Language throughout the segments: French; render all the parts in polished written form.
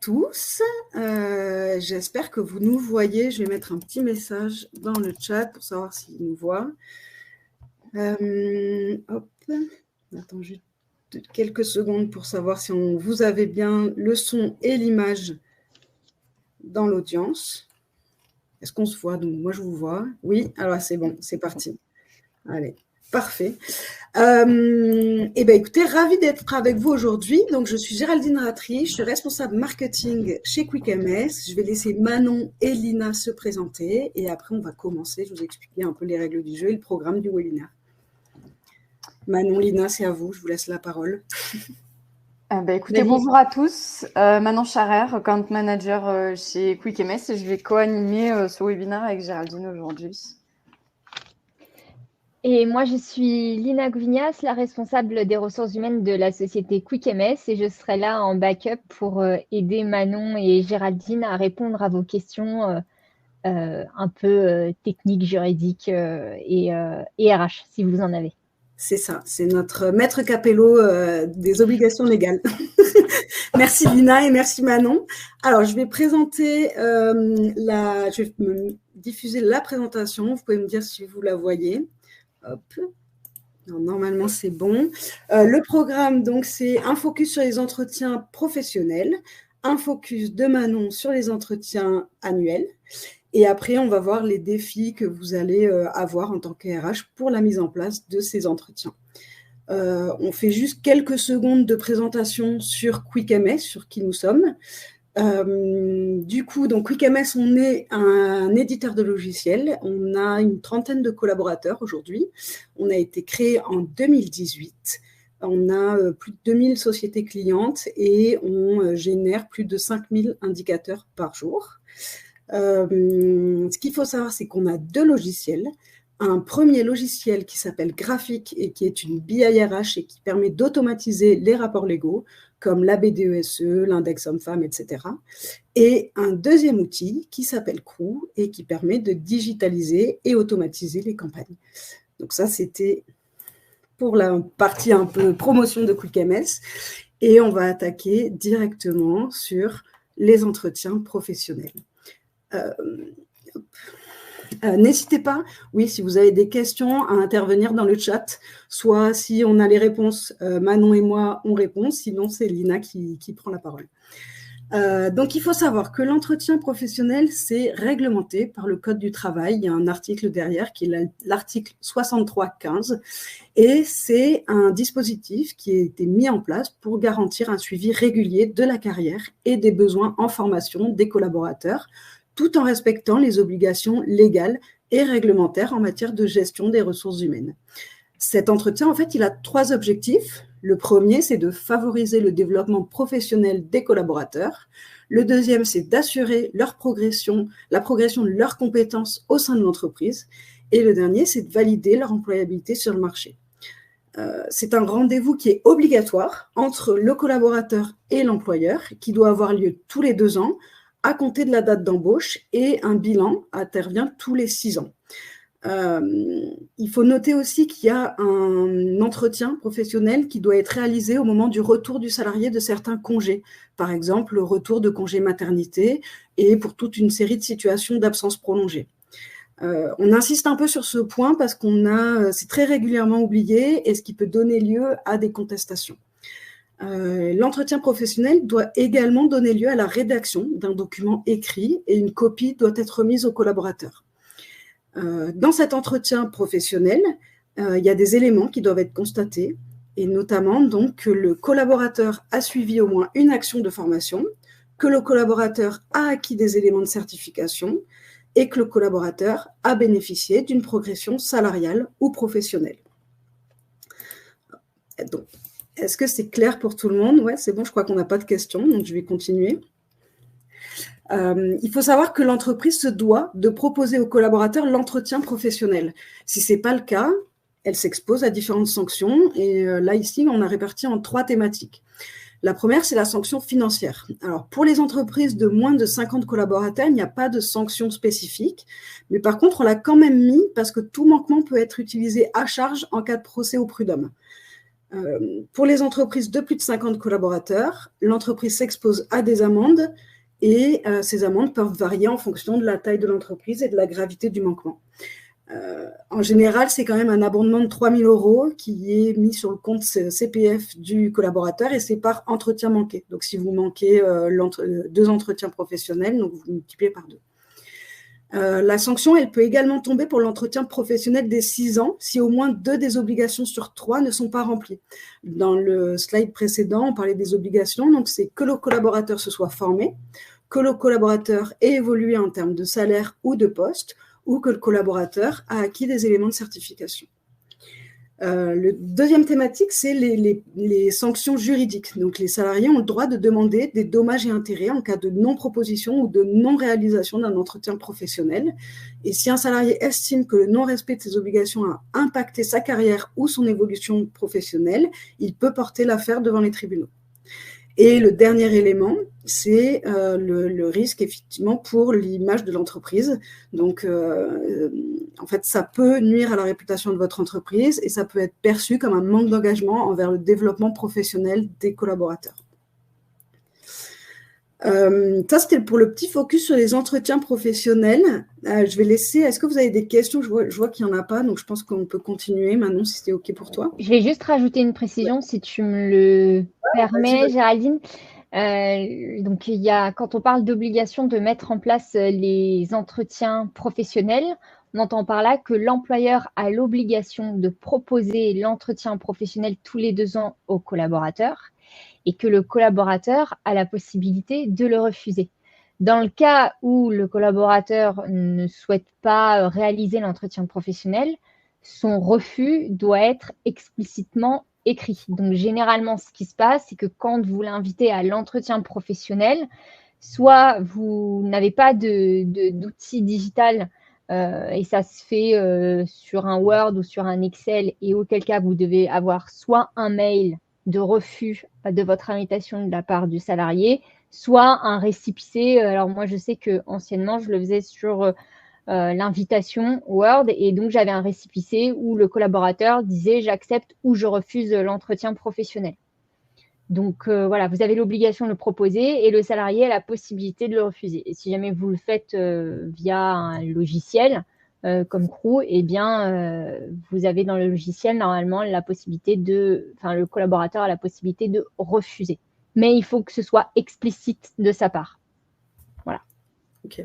tous. J'espère que vous nous voyez. Je vais mettre un petit message dans le chat pour savoir s'ils nous voient. Hop. Attends juste quelques secondes pour savoir si vous avez bien le son et l'image dans l'audience. Est-ce qu'on se voit? Donc, moi, je vous vois. Oui, alors c'est bon, c'est parti. Allez, parfait. Écoutez, ravie d'être avec vous aujourd'hui. Donc, je suis Géraldine Ratry, je suis responsable marketing chez QuickMS. Je vais laisser Manon et Lina se présenter et après, on va commencer. Je vais vous expliquer un peu les règles du jeu et le programme du webinaire. Manon, Lina, c'est à vous. Je vous laisse la parole. Écoutez, bonjour à tous. Manon Charrer, Account Manager chez QuickMS et je vais co-animer ce webinaire avec Géraldine aujourd'hui. Et moi, je suis Lina Gouvignas, la responsable des ressources humaines de la société QuickMS et je serai là en backup pour aider Manon et Géraldine à répondre à vos questions un peu techniques, juridiques et RH, si vous en avez. C'est ça, c'est notre maître Capello des obligations légales. Merci Lina et merci Manon. Alors, je vais présenter je vais diffuser la présentation. Vous pouvez me dire si vous la voyez. Hop. Alors, normalement, c'est bon. Le programme, donc, c'est un focus sur les entretiens professionnels, un focus de Manon sur les entretiens annuels. Et après, on va voir les défis que vous allez avoir en tant que RH pour la mise en place de ces entretiens. On fait juste quelques secondes de présentation sur QuickMS, sur qui nous sommes. Du coup, donc QuickMS, on est un éditeur de logiciels. On a une trentaine de collaborateurs aujourd'hui. On a été créé en 2018. On a plus de 2000 sociétés clientes et on génère plus de 5000 indicateurs par jour. Ce qu'il faut savoir, c'est qu'on a deux logiciels. Un premier logiciel qui s'appelle Graphic et qui est une BIRH et qui permet d'automatiser les rapports légaux comme l'ABDESE, l'index homme-femme, etc. Et un deuxième outil qui s'appelle Crew et qui permet de digitaliser et automatiser les campagnes. Donc ça, c'était pour la partie un peu promotion de QuickMS. Et on va attaquer directement sur les entretiens professionnels. N'hésitez pas, oui, si vous avez des questions, à intervenir dans le chat. Soit si on a les réponses, Manon et moi, on répond. Sinon, c'est Lina qui prend la parole. Donc, il faut savoir que l'entretien professionnel, c'est réglementé par le Code du travail. Il y a un article derrière qui est l'article 63.15. Et c'est un dispositif qui a été mis en place pour garantir un suivi régulier de la carrière et des besoins en formation des collaborateurs, tout en respectant les obligations légales et réglementaires en matière de gestion des ressources humaines. Cet entretien, en fait, il a trois objectifs. Le premier, c'est de favoriser le développement professionnel des collaborateurs. Le deuxième, c'est d'assurer la progression de leurs compétences au sein de l'entreprise. Et le dernier, c'est de valider leur employabilité sur le marché. C'est un rendez-vous qui est obligatoire entre le collaborateur et l'employeur, qui doit avoir lieu tous les 2 ans, à compter de la date d'embauche, et un bilan intervient tous les 6 ans. Il faut noter aussi qu'il y a un entretien professionnel qui doit être réalisé au moment du retour du salarié de certains congés, par exemple le retour de congé maternité et pour toute une série de situations d'absence prolongée. On insiste un peu sur ce point parce c'est très régulièrement oublié et ce qui peut donner lieu à des contestations. L'entretien professionnel doit également donner lieu à la rédaction d'un document écrit et une copie doit être remise aux collaborateurs. Dans cet entretien professionnel, il y a des éléments qui doivent être constatés et notamment donc que le collaborateur a suivi au moins une action de formation, que le collaborateur a acquis des éléments de certification et que le collaborateur a bénéficié d'une progression salariale ou professionnelle. Donc, est-ce que c'est clair pour tout le monde? Ouais, c'est bon, je crois qu'on n'a pas de questions, donc je vais continuer. Il faut savoir que l'entreprise se doit de proposer aux collaborateurs l'entretien professionnel. Si ce n'est pas le cas, elle s'expose à différentes sanctions. Et là, ici, on a réparti en 3 thématiques. La première, c'est la sanction financière. Alors, pour les entreprises de moins de 50 collaborateurs, il n'y a pas de sanction spécifique. Mais par contre, on l'a quand même mis parce que tout manquement peut être utilisé à charge en cas de procès au prud'homme. Pour les entreprises de plus de 50 collaborateurs, l'entreprise s'expose à des amendes et ces amendes peuvent varier en fonction de la taille de l'entreprise et de la gravité du manquement. En général, c'est quand même un abondement de 3 000 € qui est mis sur le compte CPF du collaborateur et c'est par entretien manqué. Donc, si vous manquez 2 entretiens professionnels, donc vous multipliez par 2. La sanction, elle peut également tomber pour l'entretien professionnel des 6 ans si au moins 2 des obligations sur 3 ne sont pas remplies. Dans le slide précédent, on parlait des obligations, donc c'est que le collaborateur se soit formé, que le collaborateur ait évolué en termes de salaire ou de poste, ou que le collaborateur a acquis des éléments de certification. Le deuxième thématique, c'est les sanctions juridiques. Donc, les salariés ont le droit de demander des dommages et intérêts en cas de non-proposition ou de non-réalisation d'un entretien professionnel. Et si un salarié estime que le non-respect de ses obligations a impacté sa carrière ou son évolution professionnelle, il peut porter l'affaire devant les tribunaux. Et le dernier élément, c'est le risque, effectivement, pour l'image de l'entreprise. Donc, en fait, ça peut nuire à la réputation de votre entreprise et ça peut être perçu comme un manque d'engagement envers le développement professionnel des collaborateurs. Ça, c'était pour le petit focus sur les entretiens professionnels. Je vais laisser… Est-ce que vous avez des questions? Je vois qu'il n'y en a pas, donc je pense qu'on peut continuer. Manon, si c'était OK pour toi. Je vais juste rajouter une précision, si tu me le permets, Géraldine. Donc, il y a, quand on parle d'obligation de mettre en place les entretiens professionnels, on entend par là que l'employeur a l'obligation de proposer l'entretien professionnel tous les 2 ans aux collaborateurs et que le collaborateur a la possibilité de le refuser. Dans le cas où le collaborateur ne souhaite pas réaliser l'entretien professionnel, son refus doit être explicitement écrit. Donc, généralement, ce qui se passe, c'est que quand vous l'invitez à l'entretien professionnel, soit vous n'avez pas d'outil digital et ça se fait sur un Word ou sur un Excel, et auquel cas, vous devez avoir soit un mail de refus de votre invitation de la part du salarié, soit un récépissé. Alors, moi, je sais qu'anciennement, je le faisais sur l'invitation Word, et donc j'avais un récépissé où le collaborateur disait j'accepte ou je refuse l'entretien professionnel. Donc voilà, vous avez l'obligation de le proposer et le salarié a la possibilité de le refuser. Et si jamais vous le faites via un logiciel comme Crew, eh bien vous avez dans le logiciel normalement la possibilité le collaborateur a la possibilité de refuser. Mais il faut que ce soit explicite de sa part. Voilà. OK.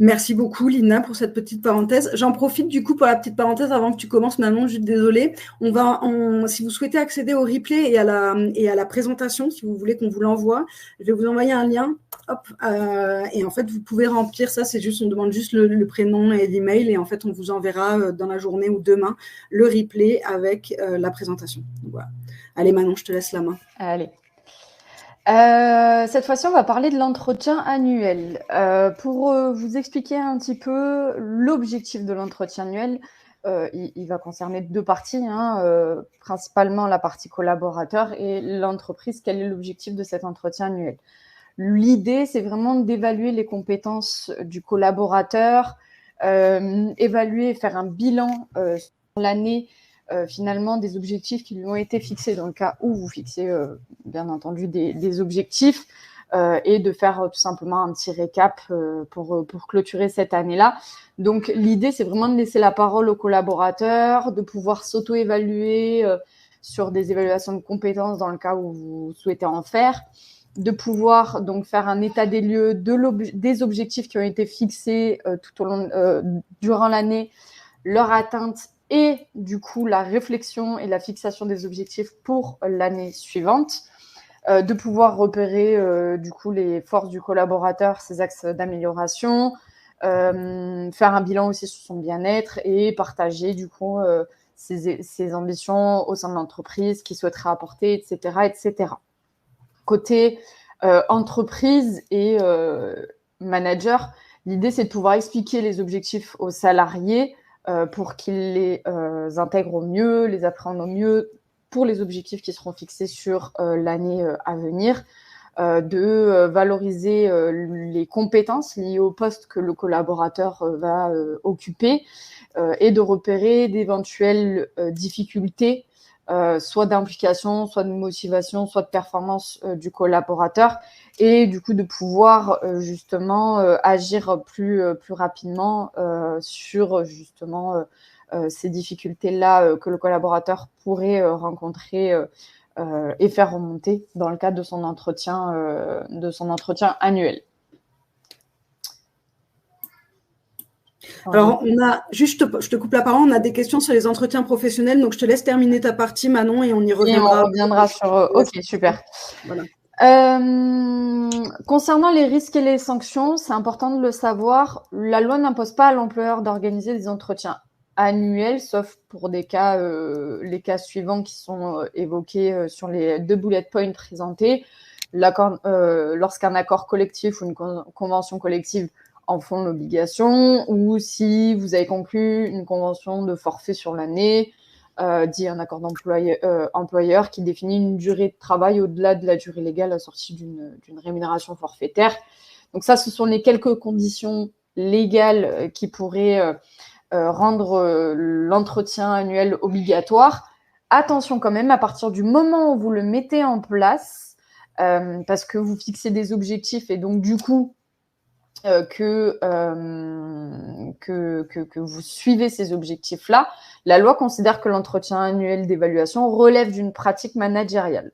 Merci beaucoup, Lina, pour cette petite parenthèse. J'en profite du coup pour la petite parenthèse avant que tu commences, Manon, juste désolée. Si vous souhaitez accéder au replay et à la présentation, si vous voulez qu'on vous l'envoie, je vais vous envoyer un lien. Hop, et en fait, vous pouvez remplir ça. C'est juste, on demande juste le prénom et l'email, et en fait, on vous enverra dans la journée ou demain le replay avec la présentation. Donc, voilà. Allez, Manon, je te laisse la main. Allez. Cette fois-ci, on va parler de l'entretien annuel. Pour vous expliquer un petit peu l'objectif de l'entretien annuel, il va concerner 2 parties, principalement la partie collaborateur et l'entreprise. Quel est l'objectif de cet entretien annuel? L'idée, c'est vraiment d'évaluer les compétences du collaborateur, évaluer et faire un bilan sur l'année, finalement des objectifs qui lui ont été fixés dans le cas où vous fixez bien entendu des objectifs, et de faire tout simplement un petit récap pour clôturer cette année-là. Donc l'idée, c'est vraiment de laisser la parole aux collaborateurs, de pouvoir s'auto-évaluer sur des évaluations de compétences dans le cas où vous souhaitez en faire, de pouvoir donc faire un état des lieux des objectifs qui ont été fixés tout au long durant l'année, leur atteinte, et du coup la réflexion et la fixation des objectifs pour l'année suivante, de pouvoir repérer du coup les forces du collaborateur, ses axes d'amélioration, faire un bilan aussi sur son bien-être et partager du coup ses ambitions au sein de l'entreprise, qu'il souhaiterait apporter, etc., etc. Côté entreprise et manager, l'idée c'est de pouvoir expliquer les objectifs aux salariés pour qu'ils les intègrent au mieux, les apprennent au mieux pour les objectifs qui seront fixés sur l'année à venir, de valoriser les compétences liées au poste que le collaborateur va occuper, et de repérer d'éventuelles difficultés soit d'implication, soit de motivation, soit de performance du collaborateur, et du coup de pouvoir justement agir plus rapidement sur justement ces difficultés-là que le collaborateur pourrait rencontrer et faire remonter dans le cadre de son entretien annuel. Alors, on a juste, je te coupe la parole, on a des questions sur les entretiens professionnels, donc je te laisse terminer ta partie, Manon, et on y reviendra. Et on reviendra sur. Ok, super. Voilà. Concernant les risques et les sanctions, c'est important de le savoir. La loi n'impose pas à l'employeur d'organiser des entretiens annuels, sauf pour des cas, les cas suivants qui sont évoqués sur les 2 bullet points présentés. Lorsqu'un accord collectif ou une convention collective en font l'obligation, ou si vous avez conclu une convention de forfait sur l'année, dit un accord employeur qui définit une durée de travail au-delà de la durée légale assortie d'une rémunération forfaitaire. Donc ça, ce sont les quelques conditions légales qui pourraient rendre l'entretien annuel obligatoire. Attention quand même, à partir du moment où vous le mettez en place, parce que vous fixez des objectifs et donc du coup, que vous suivez ces objectifs-là, la loi considère que l'entretien annuel d'évaluation relève d'une pratique managériale.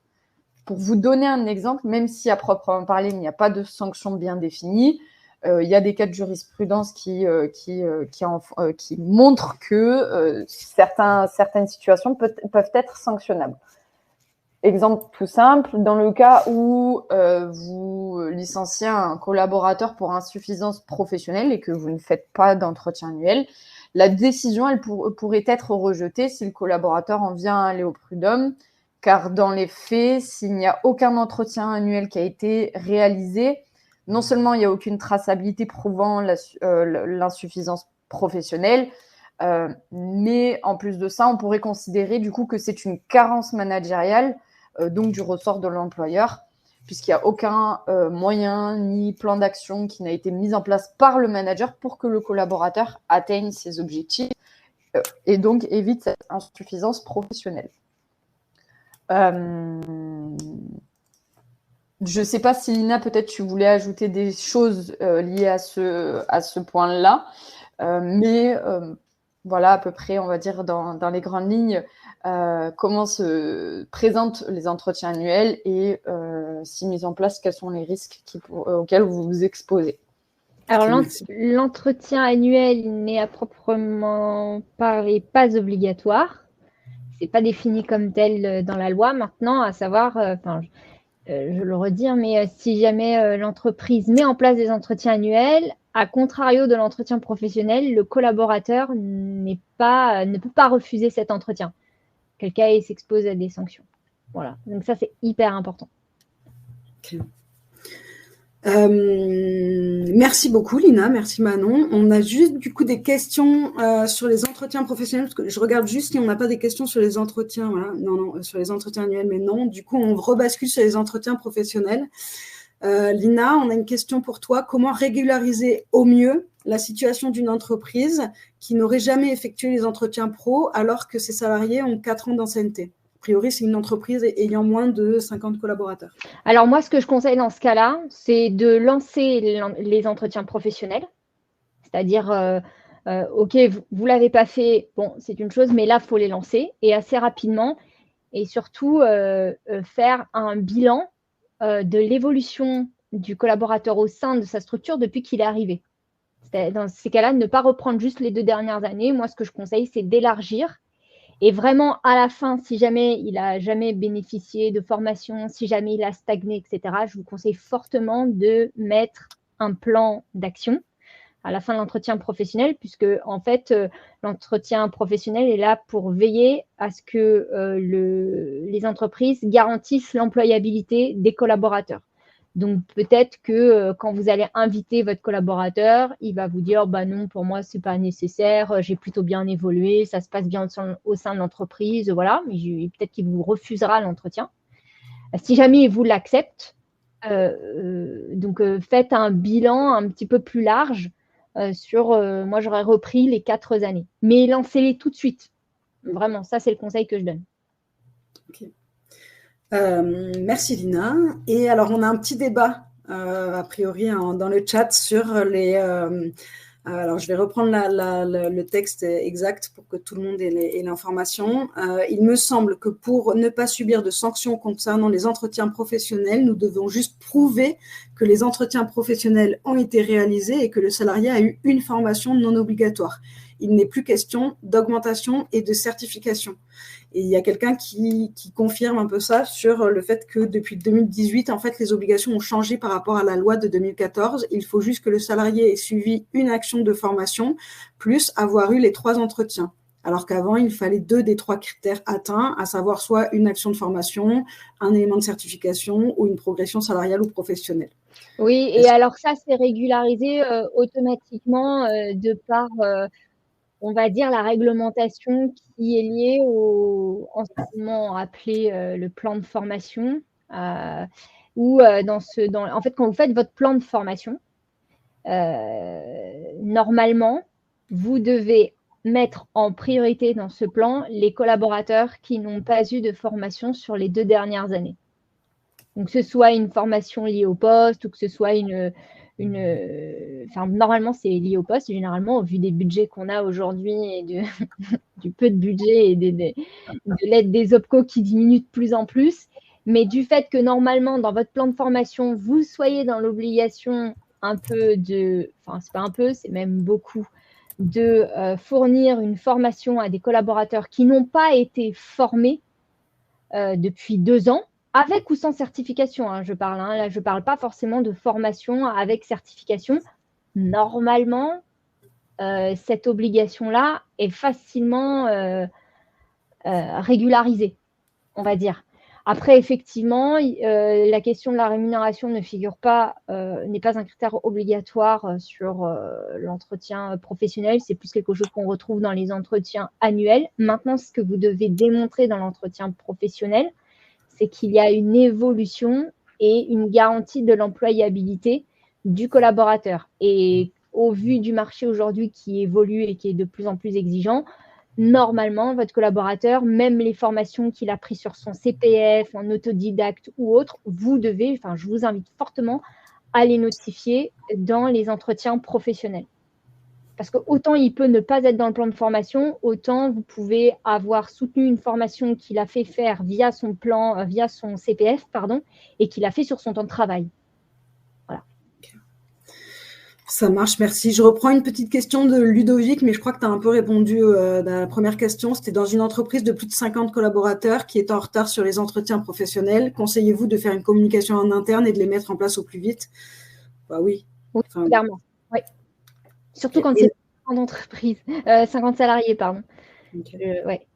Pour vous donner un exemple, même si à proprement parler, il n'y a pas de sanction bien définie, il y a des cas de jurisprudence qui montrent que certaines situations peuvent être sanctionnables. Exemple tout simple, dans le cas où vous licenciez un collaborateur pour insuffisance professionnelle et que vous ne faites pas d'entretien annuel, la décision elle pourrait être rejetée si le collaborateur en vient à aller au prud'homme, car dans les faits, s'il n'y a aucun entretien annuel qui a été réalisé, non seulement il n'y a aucune traçabilité prouvant l'insuffisance professionnelle, mais en plus de ça, on pourrait considérer du coup que c'est une carence managériale, donc du ressort de l'employeur, puisqu'il n'y a aucun moyen ni plan d'action qui n'a été mis en place par le manager pour que le collaborateur atteigne ses objectifs et donc évite cette insuffisance professionnelle. Je ne sais pas si Lina, peut-être tu voulais ajouter des choses liées à ce point-là, mais voilà à peu près, on va dire, dans les grandes lignes, comment se présentent les entretiens annuels et si mis en place, quels sont les risques auxquels vous vous exposez. Alors, l'entretien annuel n'est à proprement parler pas obligatoire. Ce n'est pas défini comme tel dans la loi. Maintenant, à savoir, je le redis, mais si jamais l'entreprise met en place des entretiens annuels, à contrario de l'entretien professionnel, le collaborateur ne peut pas refuser cet entretien. Quel cas il s'expose à des sanctions. Voilà. Donc ça, c'est hyper important. Okay. Merci beaucoup, Lina. Merci, Manon. On a juste, du coup, des questions sur les entretiens professionnels, parce que je regarde juste si on n'a pas des questions sur les entretiens. Voilà. Non, sur les entretiens annuels, mais non. Du coup, on rebascule sur les entretiens professionnels. Lina, on a une question pour toi. Comment régulariser au mieux la situation d'une entreprise qui n'aurait jamais effectué les entretiens pro alors que ses salariés ont 4 ans d'ancienneté? A priori, c'est une entreprise ayant moins de 50 collaborateurs. Alors moi, ce que je conseille dans ce cas-là, c'est de lancer les entretiens professionnels. C'est-à-dire, OK, vous ne l'avez pas fait, bon, c'est une chose, mais là, il faut les lancer et assez rapidement. Et surtout, faire un bilan de l'évolution du collaborateur au sein de sa structure depuis qu'il est arrivé. Dans ces cas-là, ne pas reprendre juste les 2 dernières années. Moi, ce que je conseille, c'est d'élargir. Et vraiment, à la fin, si jamais il n'a jamais bénéficié de formation, si jamais il a stagné, etc., je vous conseille fortement de mettre un plan d'action à la fin de l'entretien professionnel, puisque en fait, l'entretien professionnel est là pour veiller à ce que les entreprises garantissent l'employabilité des collaborateurs. Donc, peut-être que quand vous allez inviter votre collaborateur, il va vous dire bah non, pour moi, ce n'est pas nécessaire, j'ai plutôt bien évolué, ça se passe bien au sein de l'entreprise, voilà, mais peut-être qu'il vous refusera l'entretien. Si jamais il vous l'accepte, donc faites un bilan un petit peu plus large sur moi, j'aurais repris les 4 années, mais lancez-les tout de suite. Vraiment, ça, c'est le conseil que je donne. Ok. Merci Lina. Et alors, on a un petit débat, a priori, dans le chat sur les... alors, je vais reprendre le texte exact pour que tout le monde ait l'information. Il me semble que pour ne pas subir de sanctions concernant les entretiens professionnels, nous devons juste prouver que les entretiens professionnels ont été réalisés et que le salarié a eu une formation non obligatoire. Il n'est plus question d'augmentation et de certification. Et il y a quelqu'un qui confirme un peu ça sur le fait que depuis 2018, en fait, les obligations ont changé par rapport à la loi de 2014. Il faut juste que le salarié ait suivi une action de formation, plus avoir eu les 3 entretiens. Alors qu'avant, il fallait 2 des 3 critères atteints, à savoir soit une action de formation, un élément de certification ou une progression salariale ou professionnelle. Oui, et alors ça, c'est régularisé automatiquement de par... on va dire, la réglementation qui est liée en ce moment appelé le plan de formation, où en fait, quand vous faites votre plan de formation, normalement, vous devez mettre en priorité dans ce plan les collaborateurs qui n'ont pas eu de formation sur les 2 dernières années. Donc, que ce soit une formation liée au poste ou que ce soit enfin, normalement, c'est lié au poste, généralement, au vu des budgets qu'on a aujourd'hui et du peu de budget et de l'aide des OPCO qui diminue de plus en plus. Mais du fait que normalement, dans votre plan de formation, vous soyez dans l'obligation un peu enfin, c'est pas un peu, c'est même beaucoup, de fournir une formation à des collaborateurs qui n'ont pas été formés depuis 2 ans, avec ou sans certification, hein, je parle. Là, je ne parle pas forcément de formation avec certification. Normalement, cette obligation-là est facilement régularisée, on va dire. Après, effectivement, la question de la rémunération ne figure pas, n'est pas un critère obligatoire sur l'entretien professionnel. C'est plus quelque chose qu'on retrouve dans les entretiens annuels. Maintenant, ce que vous devez démontrer dans l'entretien professionnel, c'est qu'il y a une évolution et une garantie de l'employabilité du collaborateur. Et au vu du marché aujourd'hui qui évolue et qui est de plus en plus exigeant, normalement, votre collaborateur, même les formations qu'il a prises sur son CPF, en autodidacte ou autre, je vous invite fortement à les notifier dans les entretiens professionnels. Parce que autant il peut ne pas être dans le plan de formation, autant vous pouvez avoir soutenu une formation qu'il a fait faire via son CPF, et qu'il a fait sur son temps de travail. Voilà. Ça marche, merci. Je reprends une petite question de Ludovic, mais je crois que tu as un peu répondu à la première question. C'était dans une entreprise de plus de 50 collaborateurs qui est en retard sur les entretiens professionnels. Conseillez-vous de faire une communication en interne et de les mettre en place au plus vite? Bah oui. Oui, clairement. Oui. Surtout quand c'est en entreprise. 50 salariés, pardon. Okay. Ouais.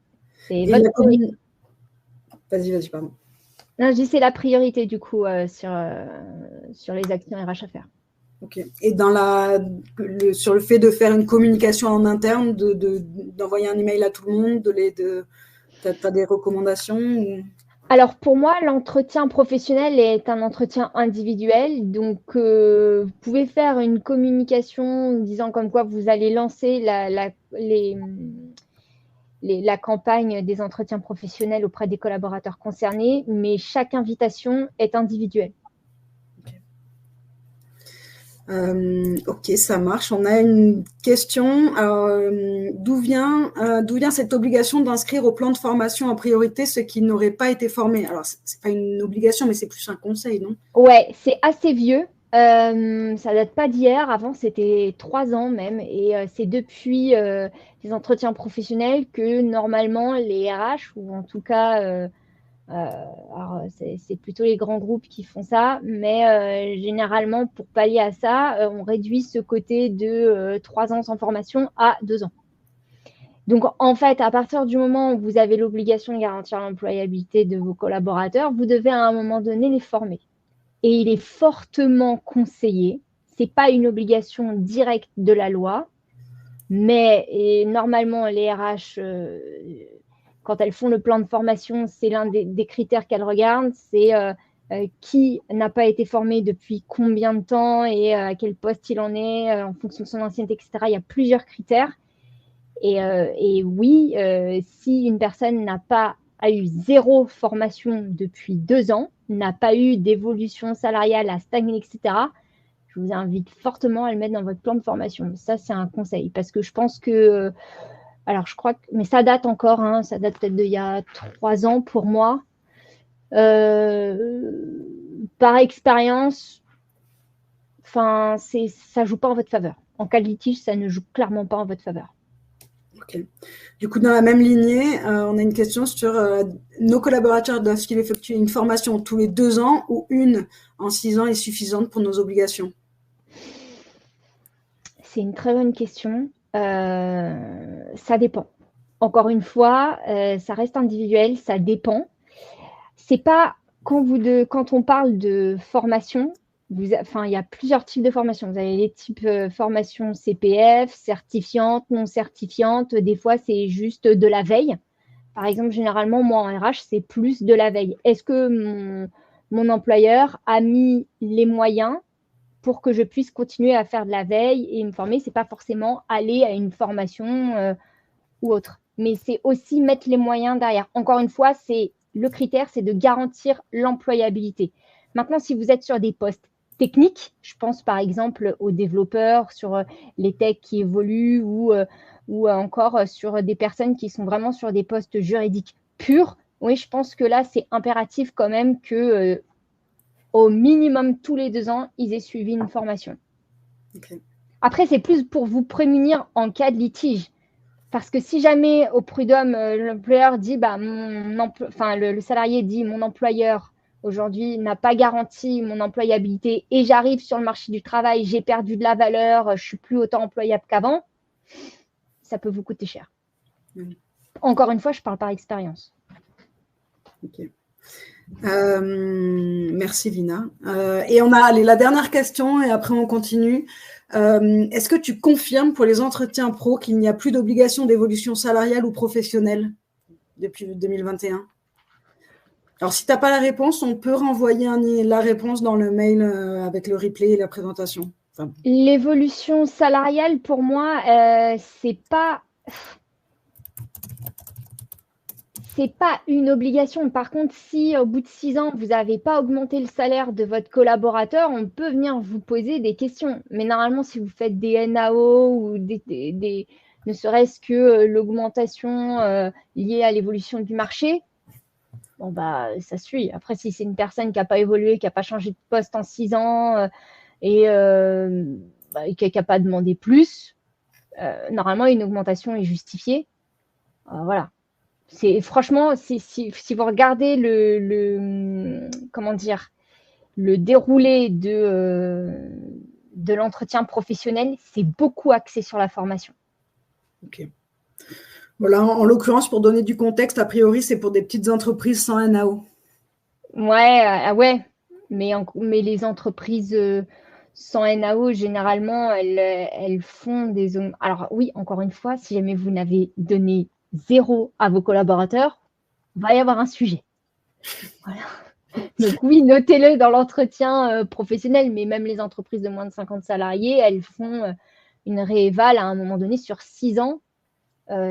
Vas-y, pardon. Non, je dis c'est la priorité du coup sur les actions RH à faire. Ok. Et sur le fait de faire une communication en interne, d'envoyer un email à tout le monde, tu as des recommandations Alors pour moi, l'entretien professionnel est un entretien individuel. Donc, vous pouvez faire une communication disant comme quoi vous allez lancer la campagne des entretiens professionnels auprès des collaborateurs concernés, mais chaque invitation est individuelle. Ok, ça marche. On a une question. D'où vient cette obligation d'inscrire au plan de formation en priorité ceux qui n'auraient pas été formés? Alors, c'est pas une obligation, mais c'est plus un conseil, non? Ouais, c'est assez vieux. Ça date pas d'hier. Avant, c'était 3 ans même. Et c'est depuis les entretiens professionnels que normalement les RH, ou en tout cas alors, c'est plutôt les grands groupes qui font ça, mais généralement, pour pallier à ça, on réduit ce côté de 3 ans sans formation à 2 ans. Donc, en fait, à partir du moment où vous avez l'obligation de garantir l'employabilité de vos collaborateurs, vous devez à un moment donné les former. Et il est fortement conseillé, ce n'est pas une obligation directe de la loi, mais normalement, les RH... quand elles font le plan de formation, c'est l'un des critères qu'elles regardent, c'est qui n'a pas été formé depuis combien de temps et à quel poste il en est, en fonction de son ancienneté, etc. Il y a plusieurs critères. Et oui, si une personne n'a pas a eu 0 formation depuis 2 ans, n'a pas eu d'évolution salariale, a stagné, etc., je vous invite fortement à le mettre dans votre plan de formation. Ça, c'est un conseil parce que je pense que, alors je crois que, mais ça date encore, hein, ça date peut-être d'il y a 3 ans pour moi. Par expérience, ça ne joue pas en votre faveur. En cas de litige, ça ne joue clairement pas en votre faveur. Ok. Du coup, dans la même lignée, on a une question sur nos collaborateurs doivent-ils effectuer une formation tous les 2 ans ou une en 6 ans est suffisante pour nos obligations? C'est une très bonne question. Ça dépend. Encore une fois, ça reste individuel, ça dépend. C'est pas quand on parle de formation, il y a plusieurs types de formations. Vous avez les types formation CPF, certifiante, non certifiante. Des fois, c'est juste de la veille. Par exemple, généralement, moi en RH, c'est plus de la veille. Est-ce que mon employeur a mis les moyens pour que je puisse continuer à faire de la veille et me former? C'est pas forcément aller à une formation ou autre, mais c'est aussi mettre les moyens derrière. Encore une fois, le critère, c'est de garantir l'employabilité. Maintenant, si vous êtes sur des postes techniques, je pense par exemple aux développeurs, sur les techs qui évoluent ou encore sur des personnes qui sont vraiment sur des postes juridiques purs, oui, je pense que là, c'est impératif quand même que au minimum tous les 2 ans, ils aient suivi une formation. Okay. Après, c'est plus pour vous prémunir en cas de litige. Parce que si jamais au prud'homme, l'employeur dit, le salarié dit, mon employeur aujourd'hui n'a pas garanti mon employabilité et j'arrive sur le marché du travail, j'ai perdu de la valeur, je ne suis plus autant employable qu'avant, ça peut vous coûter cher. Encore une fois, je parle par expérience. Ok. Merci Lina. Et on a la dernière question et après on continue. Est-ce que tu confirmes pour les entretiens pro qu'il n'y a plus d'obligation d'évolution salariale ou professionnelle depuis 2021? Alors, si tu n'as pas la réponse, on peut renvoyer la réponse dans le mail avec le replay et la présentation. Enfin... L'évolution salariale, pour moi, c'est pas une obligation. Par contre, si au bout de 6 ans, vous n'avez pas augmenté le salaire de votre collaborateur, on peut venir vous poser des questions. Mais normalement, si vous faites des NAO ou ne serait-ce que l'augmentation liée à l'évolution du marché, ça suit. Après, si c'est une personne qui n'a pas évolué, qui n'a pas changé de poste en 6 ans et qui n'a pas demandé plus, normalement, une augmentation est justifiée. Voilà. Franchement, si vous regardez le déroulé de l'entretien professionnel, c'est beaucoup axé sur la formation. Ok. Voilà, en l'occurrence, pour donner du contexte, a priori, c'est pour des petites entreprises sans NAO. Ouais, mais les entreprises sans NAO, généralement, elles font des... Alors oui, encore une fois, si jamais vous n'avez donné 0 à vos collaborateurs, il va y avoir un sujet. Voilà. Donc oui, notez-le dans l'entretien professionnel, mais même les entreprises de moins de 50 salariés, elles font une rééval à un moment donné sur 6 ans.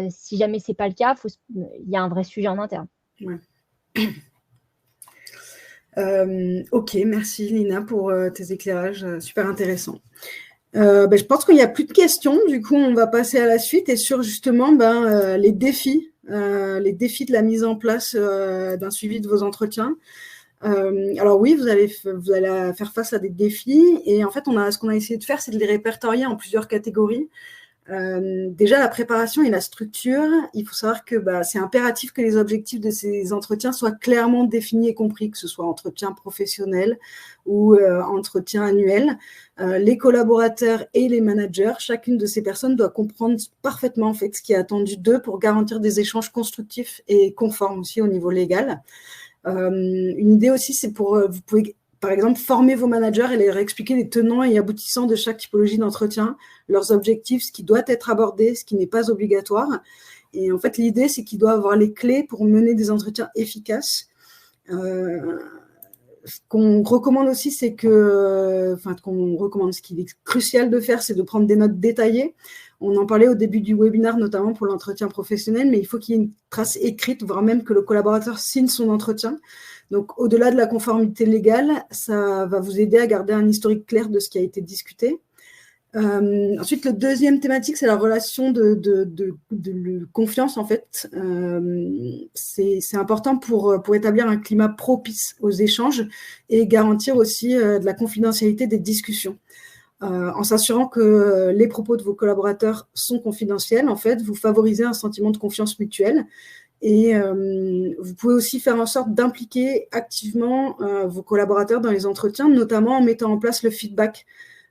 Si jamais ce n'est pas le cas, il y a un vrai sujet en interne. Ouais. Ok, merci Lina pour tes éclairages super intéressants. Je pense qu'il n'y a plus de questions, du coup on va passer à la suite et sur justement les défis de la mise en place d'un suivi de vos entretiens. Alors oui, vous allez faire face à des défis et en fait ce qu'on a essayé de faire, c'est de les répertorier en plusieurs catégories. Déjà la préparation et la structure, il faut savoir que c'est impératif que les objectifs de ces entretiens soient clairement définis et compris, que ce soit entretien professionnel ou entretien annuel. Les collaborateurs et les managers, chacune de ces personnes doit comprendre parfaitement en fait ce qui est attendu d'eux pour garantir des échanges constructifs et conformes aussi au niveau légal. Une idée aussi, c'est vous pouvez par exemple, former vos managers et leur expliquer les tenants et aboutissants de chaque typologie d'entretien, leurs objectifs, ce qui doit être abordé, ce qui n'est pas obligatoire. Et en fait, l'idée, c'est qu'ils doivent avoir les clés pour mener des entretiens efficaces. Ce qu'on recommande aussi, ce qui est crucial de faire, c'est de prendre des notes détaillées On en parlait au début du webinaire, notamment pour l'entretien professionnel, mais il faut qu'il y ait une trace écrite, voire même que le collaborateur signe son entretien. Donc, au-delà de la conformité légale, ça va vous aider à garder un historique clair de ce qui a été discuté. Ensuite, le deuxième thématique, c'est la relation de confiance, en fait. C'est important pour établir un climat propice aux échanges et garantir aussi de la confidentialité des discussions. En s'assurant que les propos de vos collaborateurs sont confidentiels, en fait, vous favorisez un sentiment de confiance mutuelle. Et vous pouvez aussi faire en sorte d'impliquer activement vos collaborateurs dans les entretiens, notamment en mettant en place le feedback.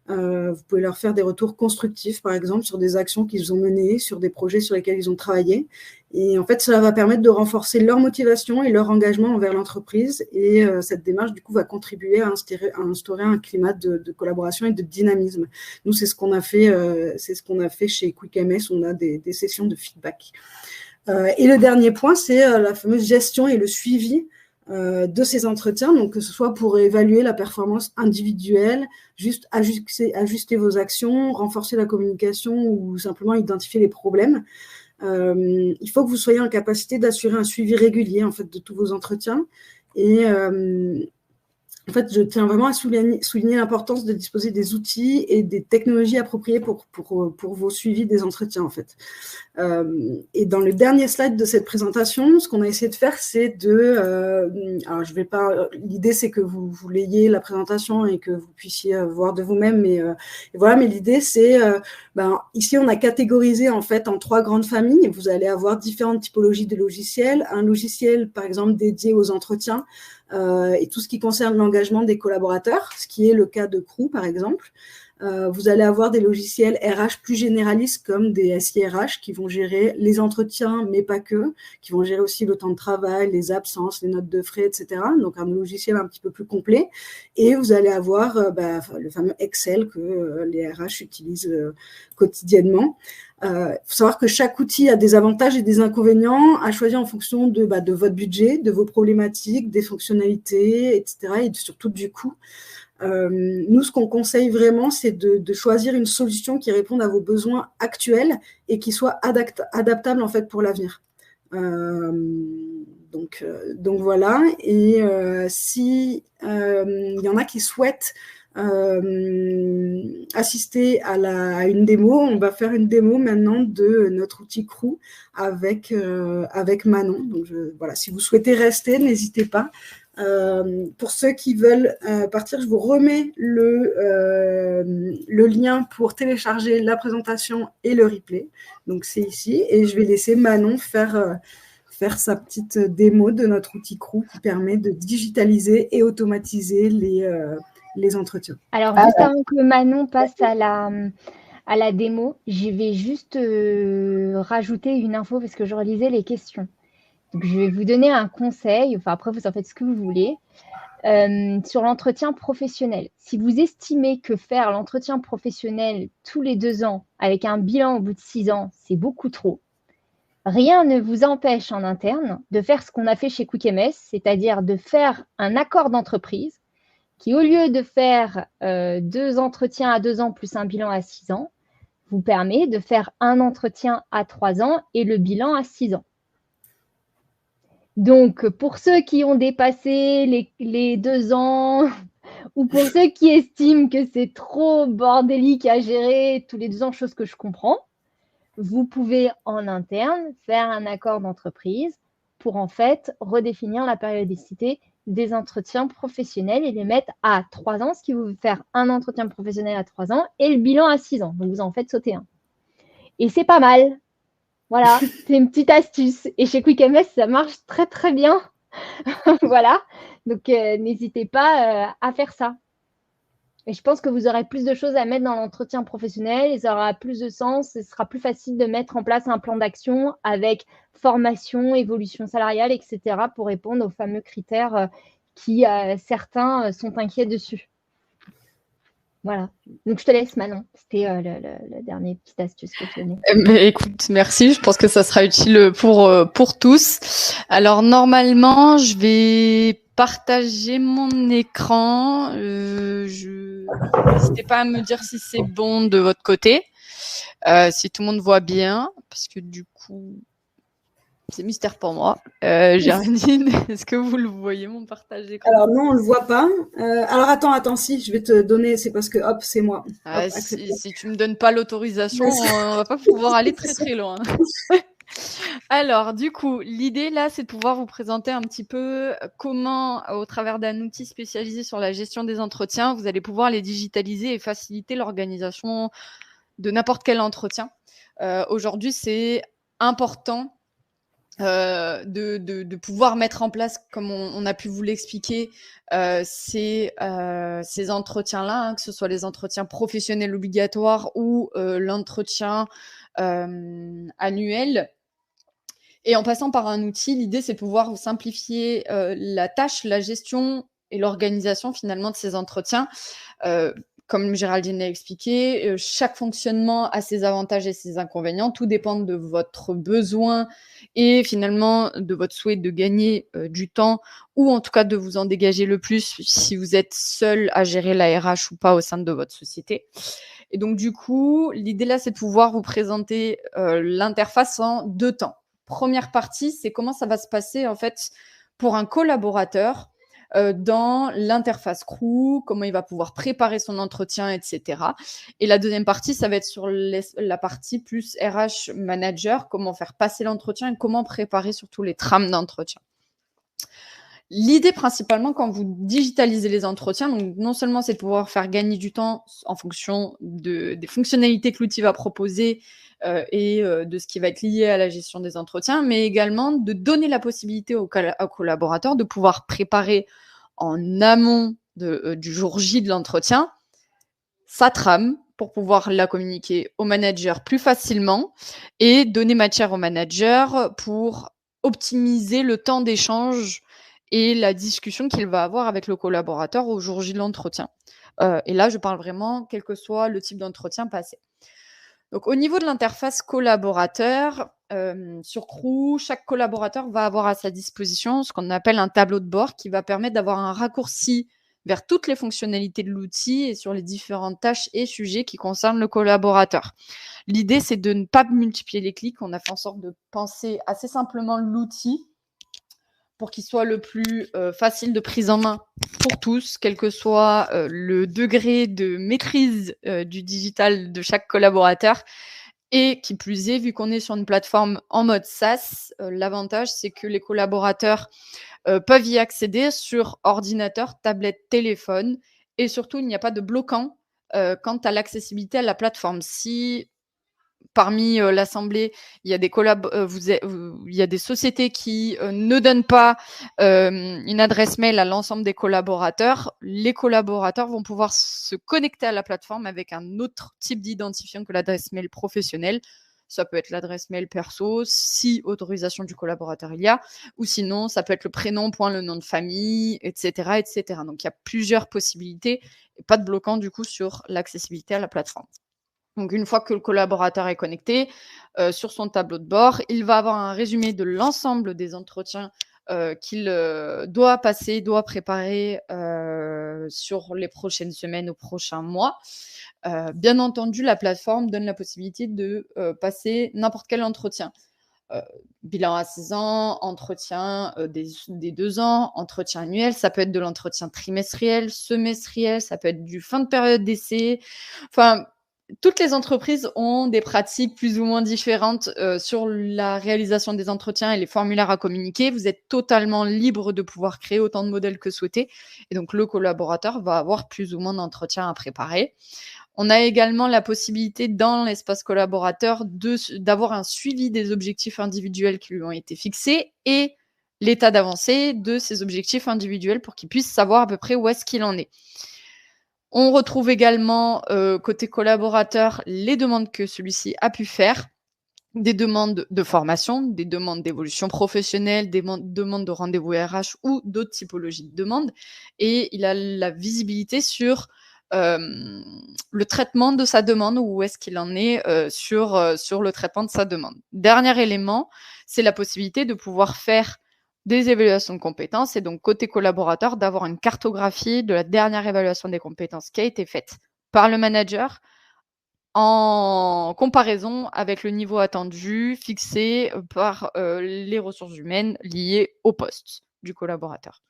Vous pouvez leur faire des retours constructifs, par exemple, sur des actions qu'ils ont menées, sur des projets sur lesquels ils ont travaillé. Et en fait, cela va permettre de renforcer leur motivation et leur engagement envers l'entreprise. Et cette démarche, du coup, va contribuer à instaurer un climat de collaboration et de dynamisme. Nous, c'est ce qu'on a fait chez QuickMS. On a des sessions de feedback. Et le dernier point, c'est la fameuse gestion et le suivi de ces entretiens, donc que ce soit pour évaluer la performance individuelle, juste ajuster vos actions, renforcer la communication ou simplement identifier les problèmes. Il faut que vous soyez en capacité d'assurer un suivi régulier en fait, de tous vos entretiens. Et en fait, je tiens vraiment à souligner l'importance de disposer des outils et des technologies appropriées pour vos suivis des entretiens, en fait. Et dans le dernier slide de cette présentation, ce qu'on a essayé de faire, c'est alors, je vais pas. L'idée, c'est que vous l'ayez la présentation et que vous puissiez voir de vous-même. Mais voilà. Mais l'idée, c'est ici, on a catégorisé en fait en 3 grandes familles. Vous allez avoir différentes typologies de logiciels. Un logiciel, par exemple, dédié aux entretiens. Et tout ce qui concerne l'engagement des collaborateurs, ce qui est le cas de Crew, par exemple. Vous allez avoir des logiciels RH plus généralistes comme des SIRH qui vont gérer les entretiens, mais pas que, qui vont gérer aussi le temps de travail, les absences, les notes de frais, etc. Donc, un logiciel un petit peu plus complet. Et vous allez avoir le fameux Excel que les RH utilisent quotidiennement. Il faut savoir que chaque outil a des avantages et des inconvénients à choisir en fonction de votre budget, de vos problématiques, des fonctionnalités, etc. et surtout du coût. Nous, ce qu'on conseille vraiment, c'est de choisir une solution qui réponde à vos besoins actuels et qui soit adaptable en fait pour l'avenir. Donc voilà. Et si il y en a qui souhaitent assister à une démo, on va faire une démo maintenant de notre outil Crew avec Manon. Donc voilà, si vous souhaitez rester, n'hésitez pas. Pour ceux qui veulent partir, je vous remets le lien pour télécharger la présentation et le replay. Donc c'est ici, et je vais laisser Manon faire sa petite démo de notre outil Crew qui permet de digitaliser et automatiser les entretiens. Alors, juste avant que Manon passe à la démo, je vais juste rajouter une info parce que je relisais les questions. Donc, je vais vous donner un conseil, enfin après vous en faites ce que vous voulez, sur l'entretien professionnel. Si vous estimez que faire l'entretien professionnel tous les 2 ans avec un bilan au bout de 6 ans, c'est beaucoup trop, rien ne vous empêche en interne de faire ce qu'on a fait chez QuickMS, c'est-à-dire de faire un accord d'entreprise qui, au lieu de faire 2 entretiens à 2 ans plus un bilan à 6 ans, vous permet de faire un entretien à 3 ans et le bilan à 6 ans. Donc, pour ceux qui ont dépassé les 2 ans ou pour ceux qui estiment que c'est trop bordélique à gérer tous les 2 ans, chose que je comprends, vous pouvez en interne faire un accord d'entreprise pour en fait redéfinir la périodicité des entretiens professionnels et les mettre à 3 ans, ce qui vous fait faire un entretien professionnel à 3 ans et le bilan à 6 ans. Donc, vous en faites sauter un. Et c'est pas mal. Voilà, c'est une petite astuce. Et chez QuickMS, ça marche très, très bien. Voilà. Donc, n'hésitez pas à faire ça. Et je pense que vous aurez plus de choses à mettre dans l'entretien professionnel et ça aura plus de sens. Ce sera plus facile de mettre en place un plan d'action avec formation, évolution salariale, etc. pour répondre aux fameux critères qui, certains, sont inquiets dessus. Voilà. Donc, je te laisse, Manon. C'était la dernière petite astuce que je donnais. Mais écoute, merci. Je pense que ça sera utile pour tous. Alors, normalement, je vais partager mon écran. N'hésitez pas à me dire si c'est bon de votre côté. Si tout le monde voit bien, parce que du coup, c'est mystère pour moi. Géraldine, est-ce que vous le voyez, mon partage d'écran? Alors non, on le voit pas. Alors attends, si, je vais te donner, c'est parce que hop, c'est moi. Hop, si tu me donnes pas l'autorisation, on va pas pouvoir aller très très loin. Alors, du coup, l'idée là, c'est de pouvoir vous présenter un petit peu comment, au travers d'un outil spécialisé sur la gestion des entretiens, vous allez pouvoir les digitaliser et faciliter l'organisation de n'importe quel entretien. Aujourd'hui, c'est important de pouvoir mettre en place, comme on a pu vous l'expliquer, ces entretiens-là, hein, que ce soit les entretiens professionnels obligatoires ou l'entretien annuel. Et en passant par un outil, l'idée, c'est de pouvoir vous simplifier la tâche, la gestion et l'organisation finalement de ces entretiens. Comme Géraldine l'a expliqué, chaque fonctionnement a ses avantages et ses inconvénients. Tout dépend de votre besoin et finalement de votre souhait de gagner du temps ou en tout cas de vous en dégager le plus si vous êtes seul à gérer la RH ou pas au sein de votre société. Et donc du coup, l'idée là, c'est de pouvoir vous présenter l'interface en 2 temps. Première partie, c'est comment ça va se passer en fait pour un collaborateur dans l'interface crew, comment il va pouvoir préparer son entretien, etc. Et la deuxième partie, ça va être sur la partie plus RH manager, comment faire passer l'entretien et comment préparer surtout les trames d'entretien. L'idée principalement quand vous digitalisez les entretiens, donc non seulement c'est de pouvoir faire gagner du temps en fonction des fonctionnalités que l'outil va proposer et de ce qui va être lié à la gestion des entretiens, mais également de donner la possibilité aux collaborateurs de pouvoir préparer en amont du jour J de l'entretien sa trame pour pouvoir la communiquer au manager plus facilement et donner matière au manager pour optimiser le temps d'échange et la discussion qu'il va avoir avec le collaborateur au jour J de l'entretien. Et là, je parle vraiment, quel que soit le type d'entretien passé. Donc, au niveau de l'interface collaborateur, sur Crew, chaque collaborateur va avoir à sa disposition ce qu'on appelle un tableau de bord qui va permettre d'avoir un raccourci vers toutes les fonctionnalités de l'outil et sur les différentes tâches et sujets qui concernent le collaborateur. L'idée, c'est de ne pas multiplier les clics. On a fait en sorte de penser assez simplement l'outil pour qu'il soit le plus facile de prise en main pour tous, quel que soit le degré de maîtrise du digital de chaque collaborateur. Et qui plus est, vu qu'on est sur une plateforme en mode SaaS, l'avantage, c'est que les collaborateurs peuvent y accéder sur ordinateur, tablette, téléphone. Et surtout, il n'y a pas de bloquant quant à l'accessibilité à la plateforme. Si parmi l'assemblée, il y a il y a des sociétés qui ne donnent pas une adresse mail à l'ensemble des collaborateurs. Les collaborateurs vont pouvoir se connecter à la plateforme avec un autre type d'identifiant que l'adresse mail professionnelle. Ça peut être l'adresse mail perso, si autorisation du collaborateur il y a, ou sinon, ça peut être le prénom, le nom de famille, etc., etc. Donc, il y a plusieurs possibilités et pas de bloquant du coup sur l'accessibilité à la plateforme. Donc, une fois que le collaborateur est connecté sur son tableau de bord, il va avoir un résumé de l'ensemble des entretiens qu'il doit passer, doit préparer sur les prochaines semaines ou prochains mois. Bien entendu, la plateforme donne la possibilité de passer n'importe quel entretien. Bilan à 6 ans, entretien des 2 ans, entretien annuel, ça peut être de l'entretien trimestriel, semestriel, ça peut être du fin de période d'essai. Enfin, toutes les entreprises ont des pratiques plus ou moins différentes sur la réalisation des entretiens et les formulaires à communiquer. Vous êtes totalement libre de pouvoir créer autant de modèles que souhaité. Et donc, le collaborateur va avoir plus ou moins d'entretiens à préparer. On a également la possibilité dans l'espace collaborateur d'avoir un suivi des objectifs individuels qui lui ont été fixés et l'état d'avancée de ces objectifs individuels pour qu'il puisse savoir à peu près où est-ce qu'il en est. On retrouve également, côté collaborateur, les demandes que celui-ci a pu faire, des demandes de formation, des demandes d'évolution professionnelle, des demandes de rendez-vous RH ou d'autres typologies de demandes. Et il a la visibilité sur le traitement de sa demande, où est-ce qu'il en est sur le traitement de sa demande. Dernier élément, c'est la possibilité de pouvoir faire des évaluations de compétences et donc côté collaborateur d'avoir une cartographie de la dernière évaluation des compétences qui a été faite par le manager en comparaison avec le niveau attendu fixé par les ressources humaines liées au poste du collaborateur.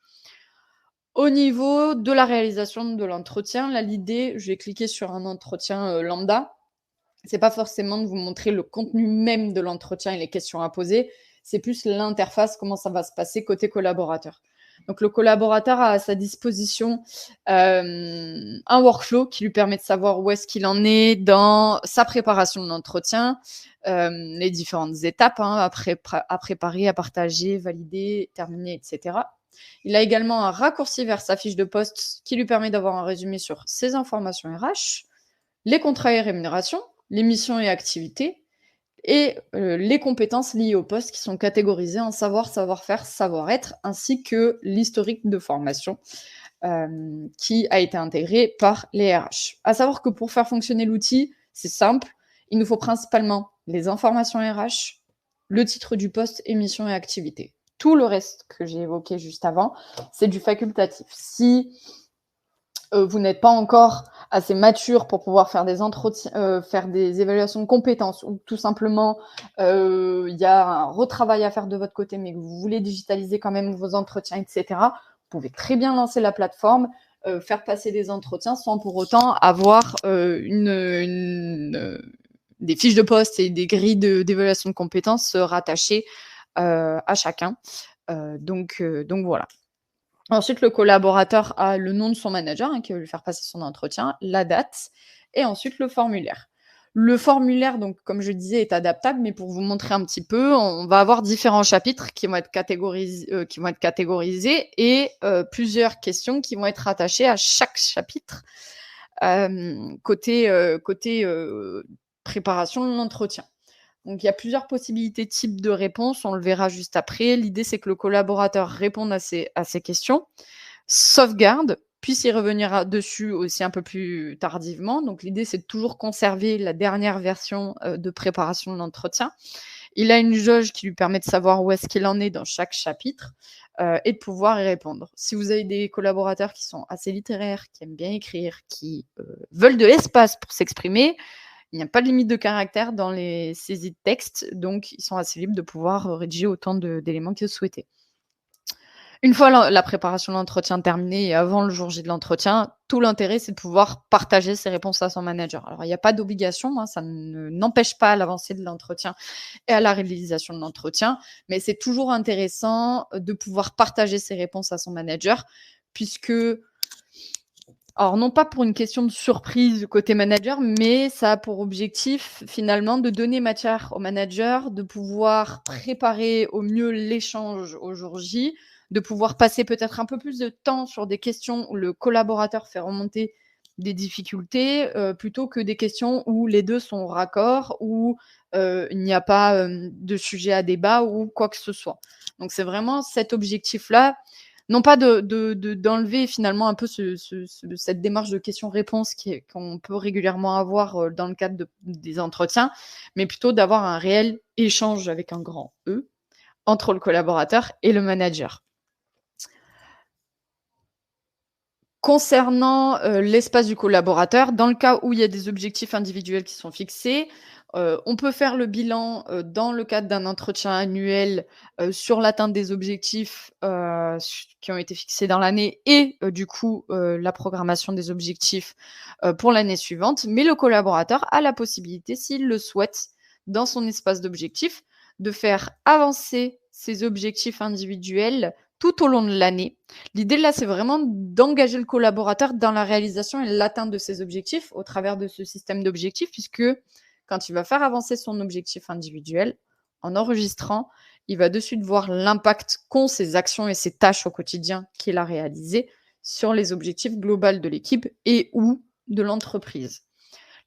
Au niveau de la réalisation de l'entretien, là, l'idée, je vais cliquer sur un entretien lambda. C'est pas forcément de vous montrer le contenu même de l'entretien et les questions à poser, c'est plus l'interface, comment ça va se passer côté collaborateur. Donc, le collaborateur a à sa disposition un workflow qui lui permet de savoir où est-ce qu'il en est dans sa préparation de l'entretien, les différentes étapes à préparer, à partager, valider, terminer, etc. Il a également un raccourci vers sa fiche de poste qui lui permet d'avoir un résumé sur ses informations RH, les contrats et rémunérations, les missions et activités, et les compétences liées au poste qui sont catégorisées en savoir, savoir-faire, savoir-être, ainsi que l'historique de formation qui a été intégré par les RH. À savoir que pour faire fonctionner l'outil, c'est simple, il nous faut principalement les informations RH, le titre du poste, missions et activités. Tout le reste que j'ai évoqué juste avant, c'est du facultatif. Si vous n'êtes pas encore assez mature pour pouvoir faire des entretiens, faire des évaluations de compétences, ou tout simplement il y a un retravail à faire de votre côté, mais que vous voulez digitaliser quand même vos entretiens, etc., vous pouvez très bien lancer la plateforme, faire passer des entretiens sans pour autant avoir des fiches de poste et des grilles d'évaluation de compétences rattachées à chacun. Donc voilà. Ensuite, le collaborateur a le nom de son manager qui va lui faire passer son entretien, la date, et ensuite le formulaire. Le formulaire, donc, comme je disais, est adaptable, mais pour vous montrer un petit peu, on va avoir différents chapitres qui vont être catégorisés et plusieurs questions qui vont être rattachées à chaque chapitre côté préparation de l'entretien. Donc, il y a plusieurs possibilités types de réponses, on le verra juste après. L'idée, c'est que le collaborateur réponde à ces questions, sauvegarde, puisse y revenir dessus aussi un peu plus tardivement. Donc, l'idée, c'est de toujours conserver la dernière version de préparation de l'entretien. Il a une jauge qui lui permet de savoir où est-ce qu'il en est dans chaque chapitre et de pouvoir y répondre. Si vous avez des collaborateurs qui sont assez littéraires, qui aiment bien écrire, qui veulent de l'espace pour s'exprimer, il n'y a pas de limite de caractère dans les saisies de texte, donc ils sont assez libres de pouvoir rédiger autant d'éléments que vous souhaitez. Une fois la préparation de l'entretien terminée et avant le jour J de l'entretien, tout l'intérêt, c'est de pouvoir partager ses réponses à son manager. Alors, il n'y a pas d'obligation, ça n'empêche pas l'avancée de l'entretien et à la réalisation de l'entretien, mais c'est toujours intéressant de pouvoir partager ses réponses à son manager, puisque... Alors, non pas pour une question de surprise côté manager, mais ça a pour objectif, finalement, de donner matière au manager, de pouvoir préparer au mieux l'échange au jour J, de pouvoir passer peut-être un peu plus de temps sur des questions où le collaborateur fait remonter des difficultés, plutôt que des questions où les deux sont raccords, où il n'y a pas de sujet à débat ou quoi que ce soit. Donc, c'est vraiment cet objectif-là. Non pas d'enlever finalement un peu cette démarche de questions-réponses qu'on peut régulièrement avoir dans le cadre des entretiens, mais plutôt d'avoir un réel échange avec un grand E entre le collaborateur et le manager. Concernant l'espace du collaborateur, dans le cas où il y a des objectifs individuels qui sont fixés, on peut faire le bilan dans le cadre d'un entretien annuel sur l'atteinte des objectifs qui ont été fixés dans l'année et du coup la programmation des objectifs pour l'année suivante. Mais le collaborateur a la possibilité, s'il le souhaite, dans son espace d'objectifs, de faire avancer ses objectifs individuels tout au long de l'année. L'idée là, c'est vraiment d'engager le collaborateur dans la réalisation et l'atteinte de ses objectifs au travers de ce système d'objectifs, puisque quand il va faire avancer son objectif individuel, en enregistrant, il va de suite voir l'impact qu'ont ses actions et ses tâches au quotidien qu'il a réalisées sur les objectifs globaux de l'équipe et ou de l'entreprise.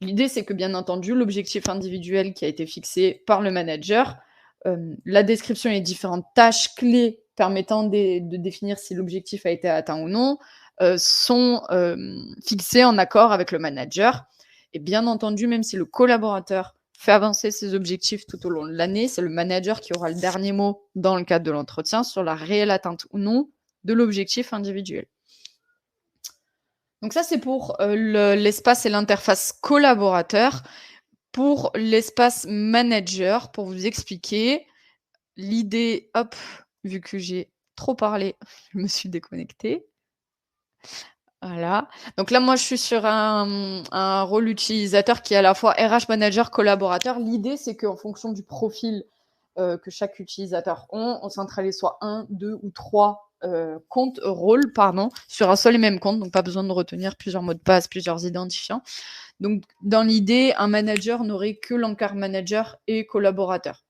L'idée, c'est que bien entendu, l'objectif individuel qui a été fixé par le manager, la description et les différentes tâches clés permettant de définir si l'objectif a été atteint ou non, sont fixés en accord avec le manager. Et bien entendu, même si le collaborateur fait avancer ses objectifs tout au long de l'année, c'est le manager qui aura le dernier mot dans le cadre de l'entretien sur la réelle atteinte ou non de l'objectif individuel. Donc ça, c'est pour l'espace et l'interface collaborateur. Pour l'espace manager, pour vous expliquer, l'idée, hop, vu que j'ai trop parlé, je me suis déconnectée. Voilà. Donc là, moi, je suis sur un rôle utilisateur qui est à la fois RH manager, collaborateur. L'idée, c'est qu'en fonction du profil que chaque utilisateur a, on centralise soit 1, 2 ou 3 comptes, rôles, pardon, sur un seul et même compte. Donc, pas besoin de retenir plusieurs mots de passe, plusieurs identifiants. Donc, dans l'idée, un manager n'aurait que l'encart manager et collaborateur.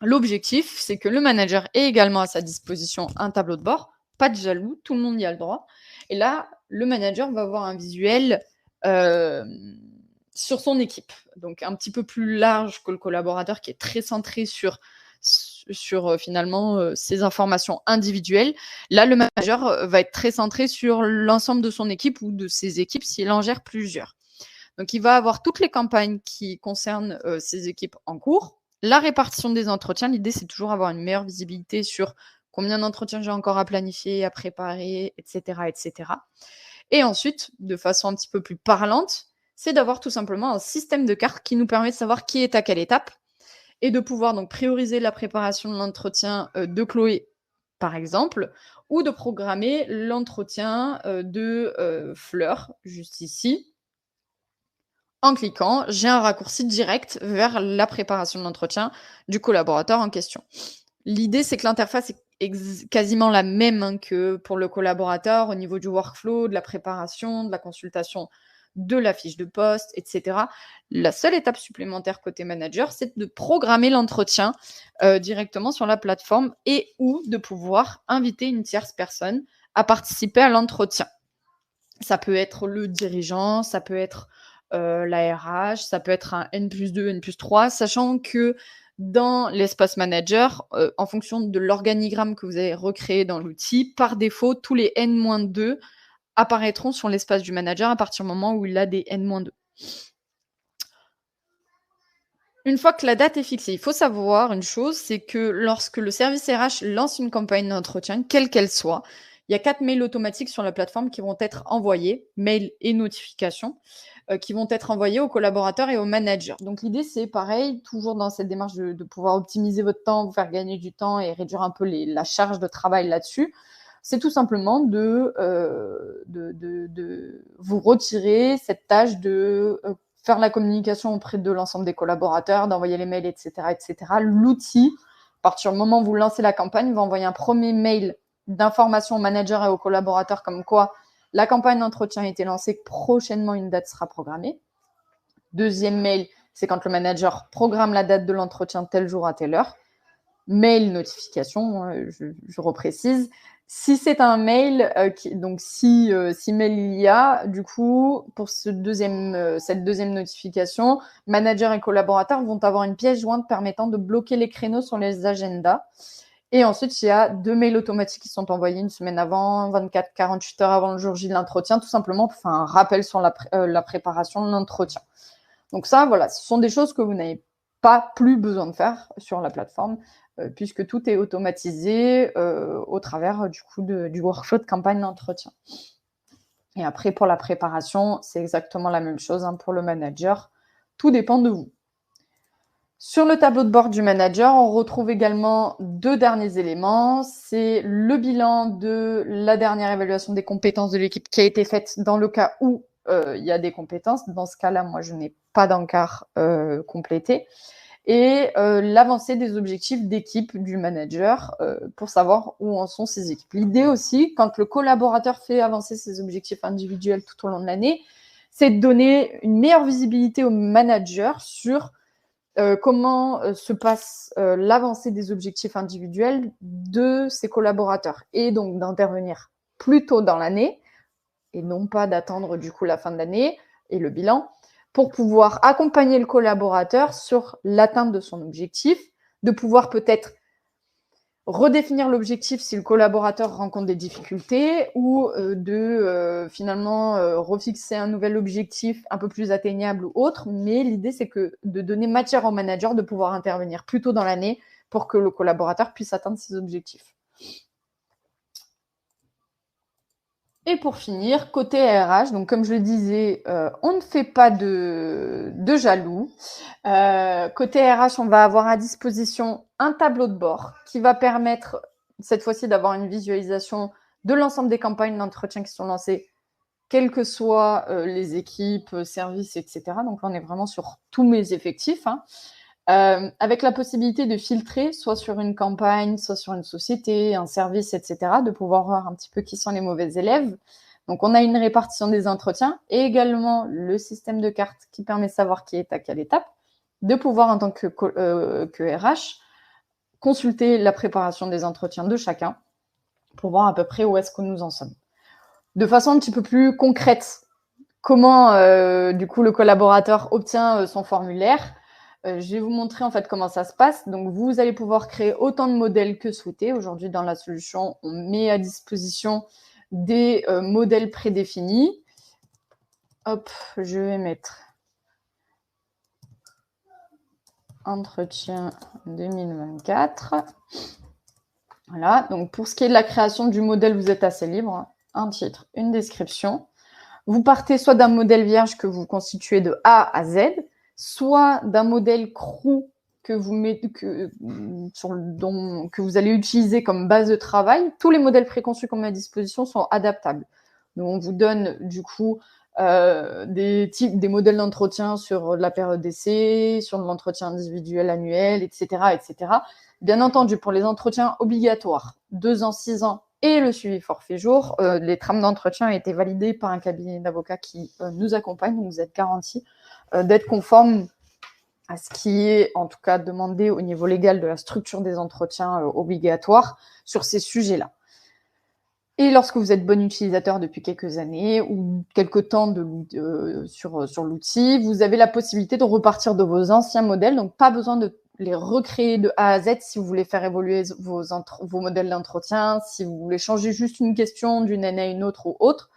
L'objectif, c'est que le manager ait également à sa disposition un tableau de bord, pas de jaloux, tout le monde y a le droit. Et là, le manager va avoir un visuel sur son équipe, donc un petit peu plus large que le collaborateur qui est très centré sur finalement ses informations individuelles. Là, le manager va être très centré sur l'ensemble de son équipe ou de ses équipes s'il en gère plusieurs. Donc, il va avoir toutes les campagnes qui concernent ses équipes en cours. La répartition des entretiens, l'idée, c'est toujours avoir une meilleure visibilité sur combien d'entretiens j'ai encore à planifier, à préparer, etc., etc. Et ensuite, de façon un petit peu plus parlante, c'est d'avoir tout simplement un système de cartes qui nous permet de savoir qui est à quelle étape et de pouvoir donc prioriser la préparation de l'entretien de Chloé, par exemple, ou de programmer l'entretien de Fleur, juste ici. En cliquant, j'ai un raccourci direct vers la préparation de l'entretien du collaborateur en question. L'idée, c'est que l'interface est quasiment la même que pour le collaborateur au niveau du workflow, de la préparation, de la consultation de la fiche de poste, etc. La seule étape supplémentaire côté manager, c'est de programmer l'entretien directement sur la plateforme et ou de pouvoir inviter une tierce personne à participer à l'entretien. Ça peut être le dirigeant, ça peut être la RH, ça peut être un N+2, N+3, sachant que dans l'espace manager, en fonction de l'organigramme que vous avez recréé dans l'outil, par défaut, tous les N-2 apparaîtront sur l'espace du manager à partir du moment où il a des N-2. Une fois que la date est fixée, il faut savoir une chose, c'est que lorsque le service RH lance une campagne d'entretien, quelle qu'elle soit, il y a 4 mails automatiques sur la plateforme qui vont être envoyés, mails et notifications, qui vont être envoyés aux collaborateurs et aux managers. Donc l'idée, c'est pareil, toujours dans cette démarche de pouvoir optimiser votre temps, vous faire gagner du temps et réduire un peu la charge de travail là-dessus. C'est tout simplement de vous retirer cette tâche de faire la communication auprès de l'ensemble des collaborateurs, d'envoyer les mails, etc., etc. L'outil, à partir du moment où vous lancez la campagne, va envoyer un premier mail d'information au manager et aux collaborateurs comme quoi la campagne d'entretien a été lancée, prochainement une date sera programmée. Deuxième mail, c'est quand le manager programme la date de l'entretien tel jour à telle heure. Mail notification, je reprécise. Si c'est un mail, donc si mail il y a, du coup, pour cette deuxième notification, manager et collaborateurs vont avoir une pièce jointe permettant de bloquer les créneaux sur les agendas. Et ensuite, il y a 2 mails automatiques qui sont envoyés une semaine avant, 24-48 heures avant le jour J de l'entretien, tout simplement pour faire un rappel sur la préparation de l'entretien. Donc ça, voilà, ce sont des choses que vous n'avez pas plus besoin de faire sur la plateforme, puisque tout est automatisé au travers du coup du workflow de campagne d'entretien. Et après, pour la préparation, c'est exactement la même chose pour le manager. Tout dépend de vous. Sur le tableau de bord du manager, on retrouve également 2 derniers éléments. C'est le bilan de la dernière évaluation des compétences de l'équipe qui a été faite dans le cas où il y a des compétences. Dans ce cas-là, moi, je n'ai pas d'encart complété. Et l'avancée des objectifs d'équipe du manager pour savoir où en sont ses équipes. L'idée aussi, quand le collaborateur fait avancer ses objectifs individuels tout au long de l'année, c'est de donner une meilleure visibilité au manager sur comment se passe l'avancée des objectifs individuels de ses collaborateurs et donc d'intervenir plus tôt dans l'année et non pas d'attendre du coup la fin de l'année et le bilan pour pouvoir accompagner le collaborateur sur l'atteinte de son objectif, de pouvoir peut-être redéfinir l'objectif si le collaborateur rencontre des difficultés ou finalement refixer un nouvel objectif un peu plus atteignable ou autre. Mais l'idée, c'est que de donner matière au manager de pouvoir intervenir plus tôt dans l'année pour que le collaborateur puisse atteindre ses objectifs. Et pour finir, côté RH, donc comme je le disais, on ne fait pas de jaloux. Côté RH, on va avoir à disposition un tableau de bord qui va permettre cette fois-ci d'avoir une visualisation de l'ensemble des campagnes d'entretien qui sont lancées, quelles que soient les équipes, services, etc. Donc on est vraiment sur tous mes effectifs, hein. Avec la possibilité de filtrer, soit sur une campagne, soit sur une société, un service, etc., de pouvoir voir un petit peu qui sont les mauvais élèves. Donc, on a une répartition des entretiens et également le système de cartes qui permet de savoir qui est à quelle étape, de pouvoir, en tant que RH, consulter la préparation des entretiens de chacun pour voir à peu près où est-ce que nous en sommes. De façon un petit peu plus concrète, comment, du coup, le collaborateur obtient son formulaire. Je vais vous montrer en fait comment ça se passe. Donc, vous allez pouvoir créer autant de modèles que souhaité. Aujourd'hui, dans la solution, on met à disposition des modèles prédéfinis. Hop, je vais mettre entretien 2024. Voilà, donc pour ce qui est de la création du modèle, vous êtes assez libre. Un titre, une description. Vous partez soit d'un modèle vierge que vous constituez de A à Z, soit d'un modèle crew que vous allez utiliser comme base de travail. Tous les modèles préconçus qu'on met à disposition sont adaptables. Donc, on vous donne du coup des modèles d'entretien sur la période d'essai, sur l'entretien individuel annuel, etc., etc. Bien entendu, pour les entretiens obligatoires, 2 ans, 6 ans, et le suivi forfait jour, les trames d'entretien ont été validées par un cabinet d'avocats qui nous accompagne, donc vous êtes garantis d'être conforme à ce qui est en tout cas demandé au niveau légal de la structure des entretiens obligatoires sur ces sujets-là. Et lorsque vous êtes bon utilisateur depuis quelques années ou quelques temps sur l'outil, vous avez la possibilité de repartir de vos anciens modèles, donc pas besoin de les recréer de A à Z si vous voulez faire évoluer vos modèles d'entretien, si vous voulez changer juste une question d'une année à une autre ou autre.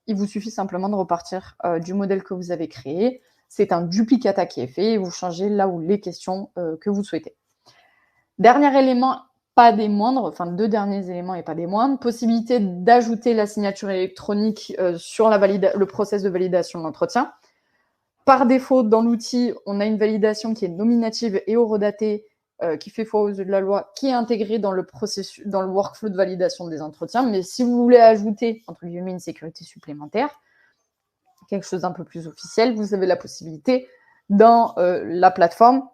Il vous suffit simplement de repartir du modèle que vous avez créé. C'est un duplicata qui est fait et vous changez là où les questions que vous souhaitez. Dernier élément, pas des moindres, enfin 2 derniers éléments et pas des moindres, possibilité d'ajouter la signature électronique sur le process de validation de l'entretien. Par défaut, dans l'outil, on a une validation qui est nominative et horodatée, qui fait foi aux yeux de la loi, qui est intégrée dans le workflow de validation des entretiens. Mais si vous voulez ajouter, entre guillemets, une sécurité supplémentaire, quelque chose d'un peu plus officiel, vous avez la possibilité, dans la plateforme,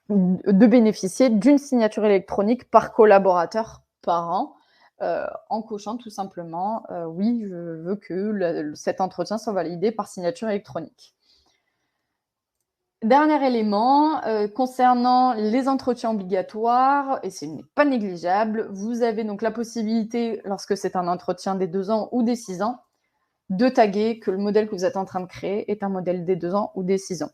de bénéficier d'une signature électronique par collaborateur par an, en cochant tout simplement oui, je veux que cet entretien soit validé par signature électronique. Dernier élément, concernant les entretiens obligatoires, et ce n'est pas négligeable, vous avez donc la possibilité, lorsque c'est un entretien des 2 ans ou des 6 ans, de taguer que le modèle que vous êtes en train de créer est un modèle des 2 ans ou des 6 ans.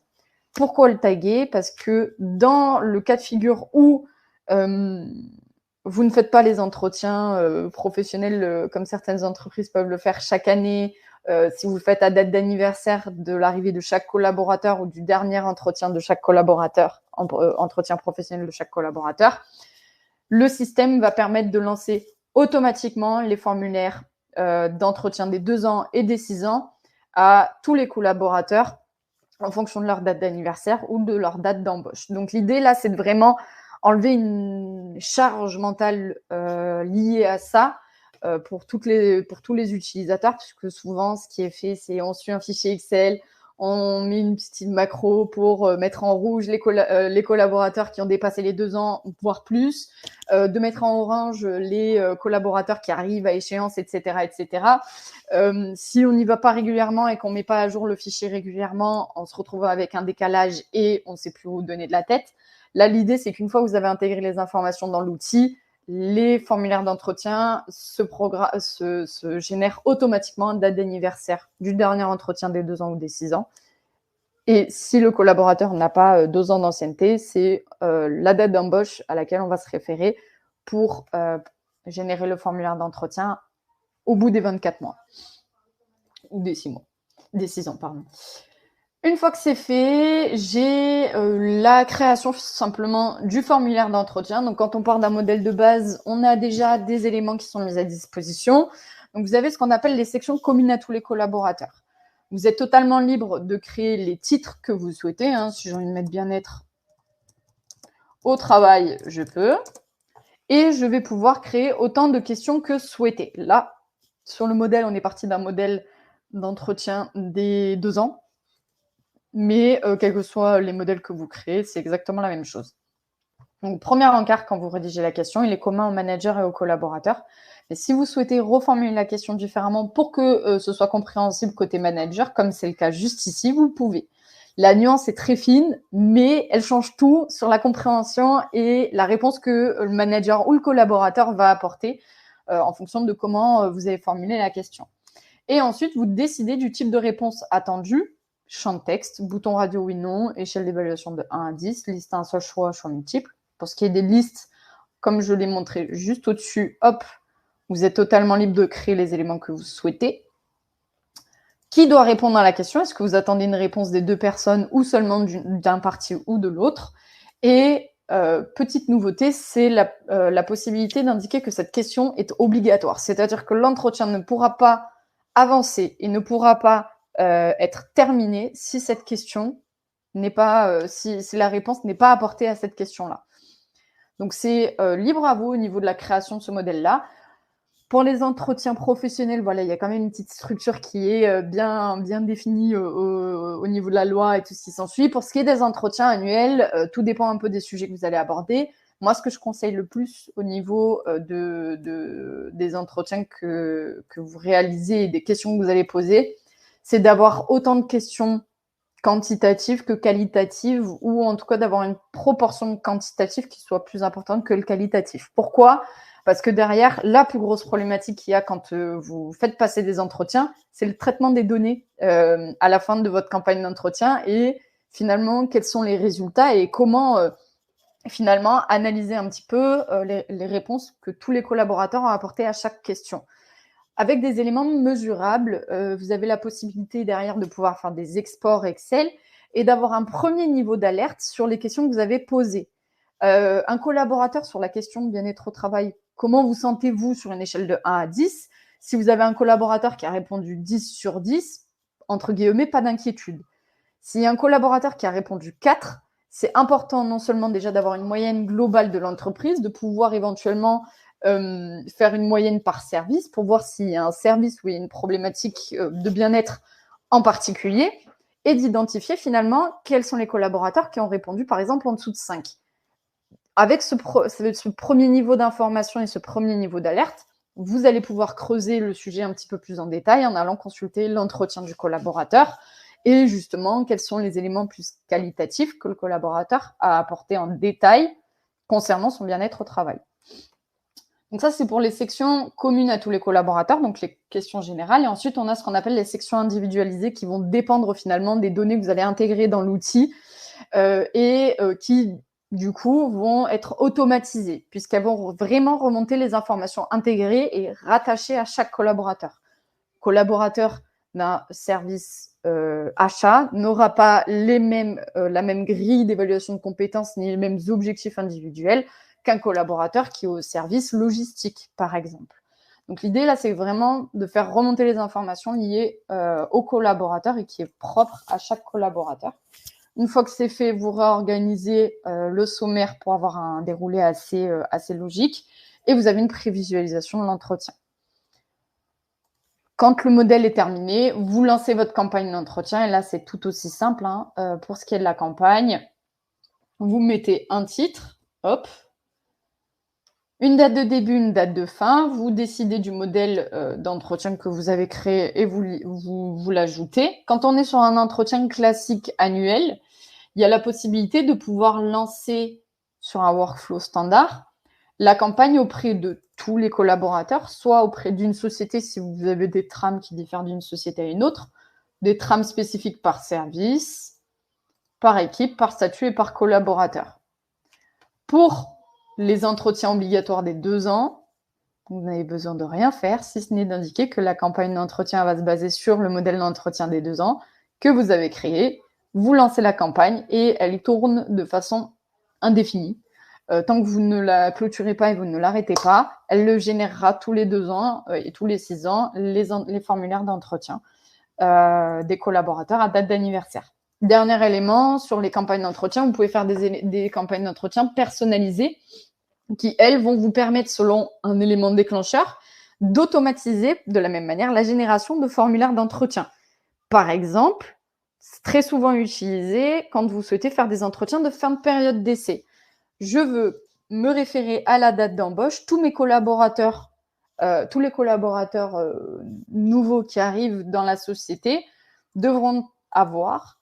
Pourquoi le taguer? Parce que dans le cas de figure où vous ne faites pas les entretiens professionnels comme certaines entreprises peuvent le faire chaque année, si vous le faites à date d'anniversaire de l'arrivée de chaque collaborateur ou du dernier entretien de chaque collaborateur, entretien professionnel de chaque collaborateur, le système va permettre de lancer automatiquement les formulaires d'entretien des 2 ans et des 6 ans à tous les collaborateurs en fonction de leur date d'anniversaire ou de leur date d'embauche. Donc l'idée là, c'est de vraiment enlever une charge mentale liée à ça pour tous les utilisateurs, puisque souvent ce qui est fait, c'est on suit un fichier Excel, on met une petite macro pour mettre en rouge les collaborateurs qui ont dépassé les 2 ans, voire plus, de mettre en orange les collaborateurs qui arrivent à échéance, etc., etc. Si on n'y va pas régulièrement et qu'on ne met pas à jour le fichier régulièrement, on se retrouve avec un décalage et on ne sait plus où donner de la tête. Là, l'idée, c'est qu'une fois que vous avez intégré les informations dans l'outil, les formulaires d'entretien se génèrent automatiquement date d'anniversaire du dernier entretien des 2 ans ou des 6 ans. Et si le collaborateur n'a pas 2 ans d'ancienneté, c'est la date d'embauche à laquelle on va se référer pour générer le formulaire d'entretien au bout des 24 mois. Ou des 6 mois. Des 6 ans, pardon. Une fois que c'est fait, j'ai la création simplement du formulaire d'entretien. Donc, quand on part d'un modèle de base, on a déjà des éléments qui sont mis à disposition. Donc, vous avez ce qu'on appelle les sections communes à tous les collaborateurs. Vous êtes totalement libre de créer les titres que vous souhaitez. Si j'ai envie de mettre bien-être au travail, je peux. Et je vais pouvoir créer autant de questions que souhaité. Là, sur le modèle, on est parti d'un modèle d'entretien des 2 ans. Mais quels que soient les modèles que vous créez, c'est exactement la même chose. Donc, premier encart, quand vous rédigez la question, il est commun au manager et aux collaborateurs. Mais si vous souhaitez reformuler la question différemment pour que ce soit compréhensible côté manager, comme c'est le cas juste ici, vous pouvez. La nuance est très fine, mais elle change tout sur la compréhension et la réponse que le manager ou le collaborateur va apporter en fonction de comment vous avez formulé la question. Et ensuite, vous décidez du type de réponse attendue, champ de texte, bouton radio oui non, échelle d'évaluation de 1 à 10, liste à un seul choix, choix multiple. Pour ce qui est des listes, comme je l'ai montré juste au-dessus, hop, vous êtes totalement libre de créer les éléments que vous souhaitez. Qui doit répondre à la question? Est-ce que vous attendez une réponse des 2 personnes ou seulement d'un parti ou de l'autre? Et petite nouveauté, c'est la possibilité d'indiquer que cette question est obligatoire. C'est-à-dire que l'entretien ne pourra pas avancer et ne pourra pas être terminé si cette question n'est pas, si la réponse n'est pas apportée à cette question-là. Donc, c'est libre à vous au niveau de la création de ce modèle-là. Pour les entretiens professionnels, voilà, il y a quand même une petite structure qui est bien définie au niveau de la loi et tout ce qui s'ensuit. Pour ce qui est des entretiens annuels, tout dépend un peu des sujets que vous allez aborder. Moi, ce que je conseille le plus au niveau des entretiens que vous réalisez et des questions que vous allez poser, c'est d'avoir autant de questions quantitatives que qualitatives, ou en tout cas d'avoir une proportion quantitative qui soit plus importante que le qualitatif. Pourquoi ? Parce que derrière, la plus grosse problématique qu'il y a quand vous faites passer des entretiens, c'est le traitement des données à la fin de votre campagne d'entretien et finalement, quels sont les résultats et comment finalement analyser un petit peu les réponses que tous les collaborateurs ont apportées à chaque question. Avec des éléments mesurables, vous avez la possibilité derrière de pouvoir faire des exports Excel et d'avoir un premier niveau d'alerte sur les questions que vous avez posées. Un collaborateur sur la question de bien-être au travail, comment vous sentez-vous sur une échelle de 1 à 10 ? Si vous avez un collaborateur qui a répondu 10 sur 10, entre guillemets, pas d'inquiétude. S'il y a un collaborateur qui a répondu 4, c'est important non seulement déjà d'avoir une moyenne globale de l'entreprise, de pouvoir éventuellement faire une moyenne par service pour voir s'il y a un service où il y a une problématique de bien-être en particulier et d'identifier finalement quels sont les collaborateurs qui ont répondu par exemple en dessous de 5. Avec ce premier niveau d'information et ce premier niveau d'alerte, vous allez pouvoir creuser le sujet un petit peu plus en détail en allant consulter l'entretien du collaborateur et justement quels sont les éléments plus qualitatifs que le collaborateur a apportés en détail concernant son bien-être au travail. Donc ça, c'est pour les sections communes à tous les collaborateurs, donc les questions générales. Et ensuite, on a ce qu'on appelle les sections individualisées qui vont dépendre finalement des données que vous allez intégrer dans l'outil et qui, du coup, vont être automatisées puisqu'elles vont vraiment remonter les informations intégrées et rattachées à chaque collaborateur. Collaborateur d'un service achat n'aura pas la même grille d'évaluation de compétences ni les mêmes objectifs individuels qu'un collaborateur qui est au service logistique, par exemple. Donc l'idée, là, c'est vraiment de faire remonter les informations liées au collaborateur et qui est propre à chaque collaborateur. Une fois que c'est fait, vous réorganisez le sommaire pour avoir un déroulé assez logique et vous avez une prévisualisation de l'entretien. Quand le modèle est terminé, vous lancez votre campagne d'entretien et là, c'est tout aussi simple. Pour ce qui est de la campagne, vous mettez un titre, hop, une date de début, une date de fin, vous décidez du modèle d'entretien que vous avez créé et vous l'ajoutez. Quand on est sur un entretien classique annuel, il y a la possibilité de pouvoir lancer sur un workflow standard la campagne auprès de tous les collaborateurs, soit auprès d'une société si vous avez des trames qui diffèrent d'une société à une autre, des trames spécifiques par service, par équipe, par statut et par collaborateur. Pour les entretiens obligatoires des 2 ans, vous n'avez besoin de rien faire, si ce n'est d'indiquer que la campagne d'entretien va se baser sur le modèle d'entretien des 2 ans que vous avez créé. Vous lancez la campagne et elle tourne de façon indéfinie. tant que vous ne la clôturez pas et vous ne l'arrêtez pas, elle le générera tous les 2 ans et tous les 6 ans, les formulaires d'entretien des collaborateurs à date d'anniversaire. Dernier élément, sur les campagnes d'entretien, vous pouvez faire des campagnes d'entretien personnalisées qui, elles, vont vous permettre, selon un élément déclencheur, d'automatiser de la même manière la génération de formulaires d'entretien. Par exemple, c'est très souvent utilisé quand vous souhaitez faire des entretiens de fin de période d'essai. Je veux me référer à la date d'embauche. Tous les collaborateurs nouveaux qui arrivent dans la société devront avoir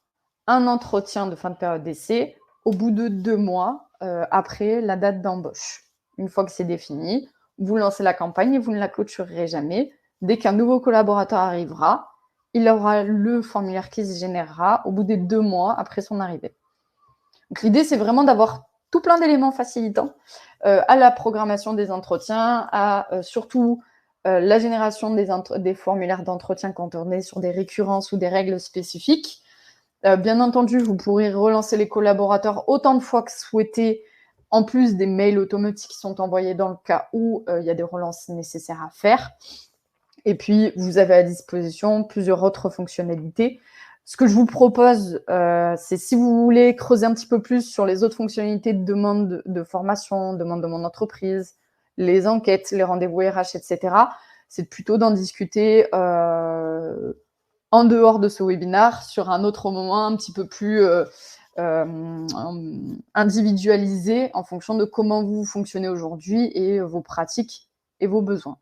un entretien de fin de période d'essai au bout de 2 mois après la date d'embauche. Une fois que c'est défini, vous lancez la campagne et vous ne la clôturerez jamais. Dès qu'un nouveau collaborateur arrivera, il aura le formulaire qui se générera au bout des 2 mois après son arrivée. Donc, l'idée, c'est vraiment d'avoir tout plein d'éléments facilitants à la programmation des entretiens, à surtout la génération des formulaires d'entretien quand on est sur des récurrences ou des règles spécifiques. Bien entendu, vous pourrez relancer les collaborateurs autant de fois que souhaité, en plus des mails automatiques qui sont envoyés dans le cas où il y a des relances nécessaires à faire. Et puis, vous avez à disposition plusieurs autres fonctionnalités. Ce que je vous propose, c'est si vous voulez creuser un petit peu plus sur les autres fonctionnalités de demande de formation, demande de mon entreprise, les enquêtes, les rendez-vous RH, etc., c'est plutôt d'en discuter en dehors de ce webinaire sur un autre moment un petit peu plus individualisé en fonction de comment vous fonctionnez aujourd'hui et vos pratiques et vos besoins.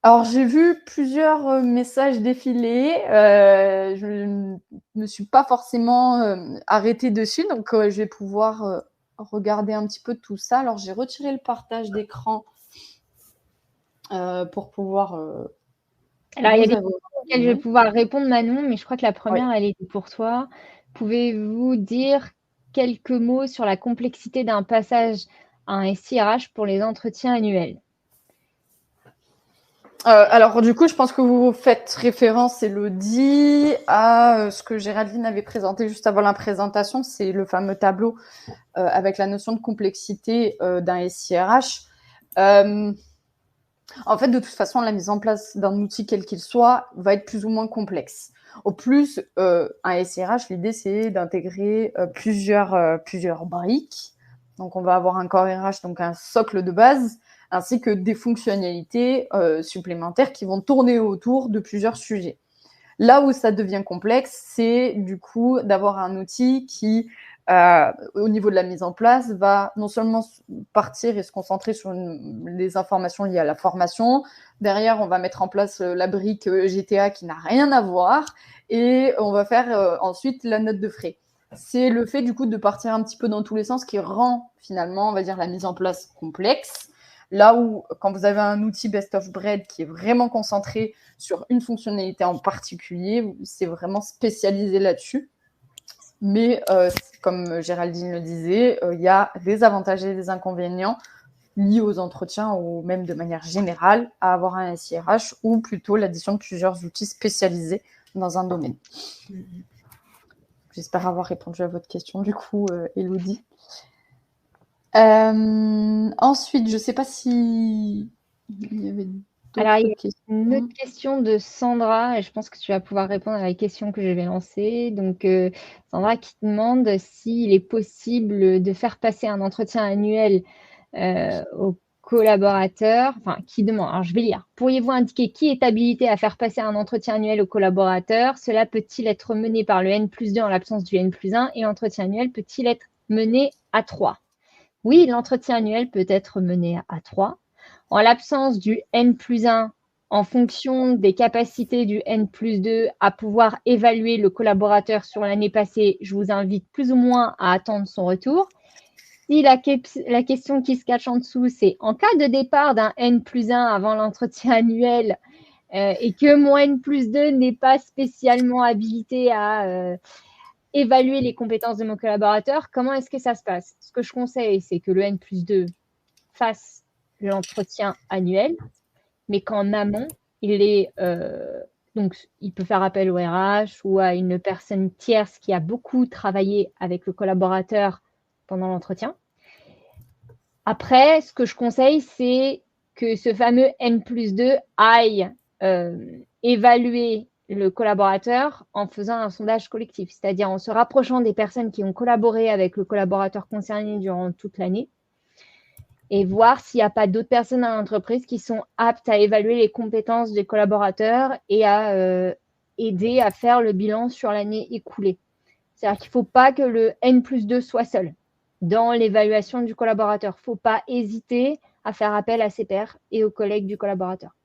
Alors, j'ai vu plusieurs messages défiler. Je ne me suis pas forcément arrêtée dessus, donc je vais pouvoir regarder un petit peu tout ça. Alors, j'ai retiré le partage d'écran pour pouvoir... Alors, il y a des questions auxquelles je vais pouvoir répondre, Manon, mais je crois que la première, Oui. elle était pour toi. Pouvez-vous dire quelques mots sur la complexité d'un passage à un SIRH pour les entretiens annuels? Alors, du coup, je pense que vous faites référence, Elodie, à ce que Géraldine avait présenté juste avant la présentation. C'est le fameux tableau avec la notion de complexité d'un SIRH. En fait, de toute façon, la mise en place d'un outil quel qu'il soit va être plus ou moins complexe. Au plus, un SIRH, l'idée, c'est d'intégrer plusieurs briques. Donc, on va avoir un corps RH, donc un socle de base, ainsi que des fonctionnalités supplémentaires qui vont tourner autour de plusieurs sujets. Là où ça devient complexe, c'est du coup d'avoir un outil qui, au niveau de la mise en place, va non seulement partir et se concentrer sur les informations liées à la formation. Derrière, on va mettre en place la brique GTA qui n'a rien à voir et on va faire ensuite la note de frais. C'est le fait du coup de partir un petit peu dans tous les sens qui rend finalement, on va dire, la mise en place complexe. Là où, quand vous avez un outil Best of Breed qui est vraiment concentré sur une fonctionnalité en particulier, c'est vraiment spécialisé là-dessus. Mais comme Géraldine le disait, il y a des avantages et des inconvénients liés aux entretiens ou même de manière générale à avoir un SIRH ou plutôt l'addition de plusieurs outils spécialisés dans un domaine. J'espère avoir répondu à votre question du coup, Elodie. Ensuite, je ne sais pas si il y avait d'autres questions. Une autre question de Sandra, et je pense que tu vas pouvoir répondre à la question que je vais lancer. Donc, Sandra qui demande s'il est possible de faire passer un entretien annuel aux collaborateurs, enfin, qui demande, alors je vais lire. Pourriez-vous indiquer qui est habilité à faire passer un entretien annuel aux collaborateurs? Cela peut-il être mené par le N+2 en l'absence du N+1 et l'entretien annuel peut-il être mené à 3? Oui, l'entretien annuel peut être mené à 3. En l'absence du N+1, en fonction des capacités du N+2 à pouvoir évaluer le collaborateur sur l'année passée, je vous invite plus ou moins à attendre son retour. Si la question qui se cache en dessous, c'est en cas de départ d'un N+1 avant l'entretien annuel et que mon N+2 n'est pas spécialement habilité à évaluer les compétences de mon collaborateur, comment est-ce que ça se passe? Ce que je conseille, c'est que le N+2 fasse l'entretien annuel, mais qu'en amont, donc, il peut faire appel au RH ou à une personne tierce qui a beaucoup travaillé avec le collaborateur pendant l'entretien. Après, ce que je conseille, c'est que ce fameux N+2 aille évaluer le collaborateur en faisant un sondage collectif, c'est-à-dire en se rapprochant des personnes qui ont collaboré avec le collaborateur concerné durant toute l'année et voir s'il n'y a pas d'autres personnes dans l'entreprise qui sont aptes à évaluer les compétences des collaborateurs et à aider à faire le bilan sur l'année écoulée. C'est-à-dire qu'il ne faut pas que le N+2 soit seul dans l'évaluation du collaborateur. Il ne faut pas hésiter à faire appel à ses pairs et aux collègues du collaborateur.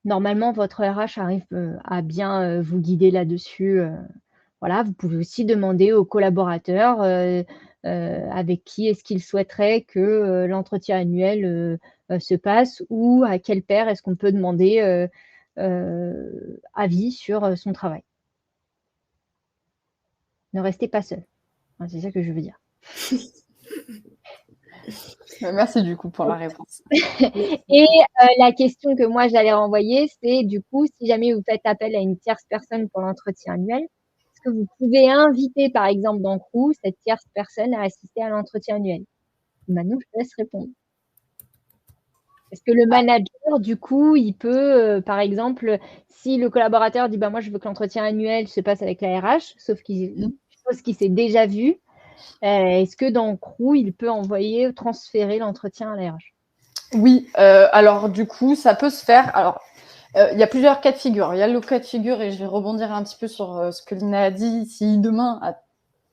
Normalement, votre RH arrive à bien vous guider là-dessus. Voilà, vous pouvez aussi demander aux collaborateurs avec qui est-ce qu'il souhaiterait que l'entretien annuel se passe ou à quel pair est-ce qu'on peut demander avis sur son travail. Ne restez pas seul. C'est ça que je veux dire. Merci du coup pour la réponse. Et la question que moi j'allais renvoyer, c'est du coup, si jamais vous faites appel à une tierce personne pour l'entretien annuel, est-ce que vous pouvez inviter par exemple dans Crew cette tierce personne à assister à l'entretien annuel? Maintenant, je te laisse répondre. Est-ce que le manager, du coup, il peut, par exemple, si le collaborateur dit moi je veux que l'entretien annuel se passe avec la RH, sauf qu'il s'est déjà vu, est-ce que dans Crew, il peut transférer l'entretien à la RH? Oui, alors du coup, ça peut se faire. Alors, il y a plusieurs cas de figure. Il y a le cas de figure, et je vais rebondir un petit peu sur ce que Lina a dit. Si demain,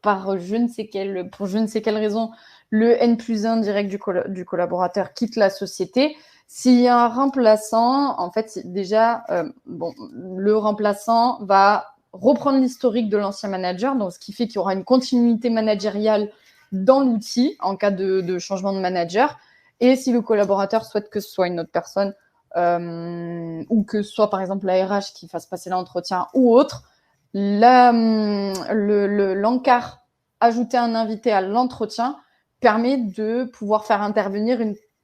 pour je ne sais quelle raison, le N+1 direct du collaborateur quitte la société, s'il y a un remplaçant, en fait, déjà, le remplaçant va reprendre l'historique de l'ancien manager, donc ce qui fait qu'il y aura une continuité managériale dans l'outil en cas de changement de manager. Et si le collaborateur souhaite que ce soit une autre personne ou que ce soit par exemple la RH qui fasse passer l'entretien ou autre, l'encart ajouter un invité à l'entretien permet de pouvoir faire intervenir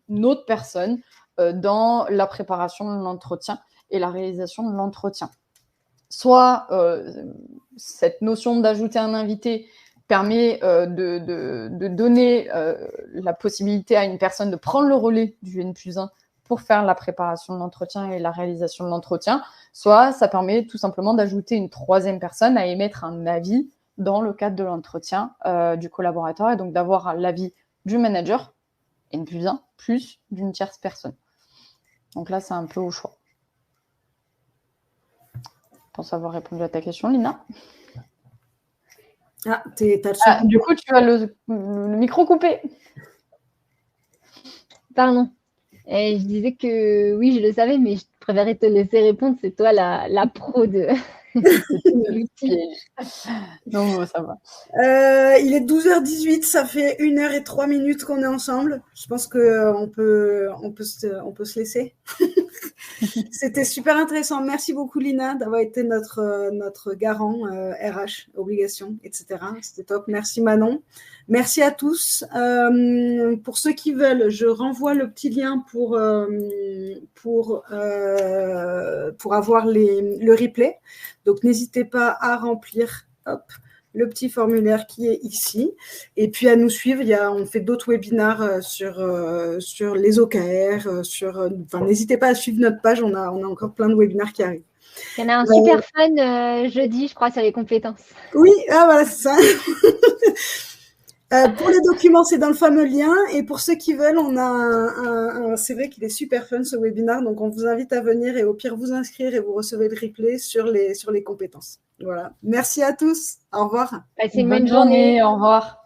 une autre personne dans la préparation de l'entretien et la réalisation de l'entretien. Soit cette notion d'ajouter un invité permet de donner la possibilité à une personne de prendre le relais du N+1 pour faire la préparation de l'entretien et la réalisation de l'entretien, soit ça permet tout simplement d'ajouter une troisième personne à émettre un avis dans le cadre de l'entretien du collaborateur et donc d'avoir l'avis du manager, N+1, plus d'une tierce personne. Donc là, c'est un peu au choix. Je pense avoir répondu à ta question, Lina. Ah, du coup, tu as le micro coupé. Pardon. Et je disais que oui, je le savais, mais je préférais te laisser répondre. C'est toi la pro de l'outil. Non, ça va. Il est 12h18, ça fait 1h03 qu'on est ensemble. Je pense qu'on peut se laisser. C'était super intéressant. Merci beaucoup, Lina, d'avoir été notre garant RH, obligations, etc. C'était top. Merci, Manon. Merci à tous. Pour ceux qui veulent, je renvoie le petit lien pour avoir le replay. Donc, n'hésitez pas à remplir le petit formulaire qui est ici. Et puis, à nous suivre. On fait d'autres webinaires sur les OKR. N'hésitez pas à suivre notre page. On a encore plein de webinaires qui arrivent. Il y en a un super fun jeudi, je crois, sur les compétences. Oui, voilà, c'est ça. Pour les documents, c'est dans le fameux lien. Et pour ceux qui veulent, on a c'est vrai qu'il est super fun ce webinaire. Donc, on vous invite à venir et au pire, vous inscrire et vous recevez le replay sur les compétences. Voilà. Merci à tous. Au revoir. Passez une bonne journée. Au revoir.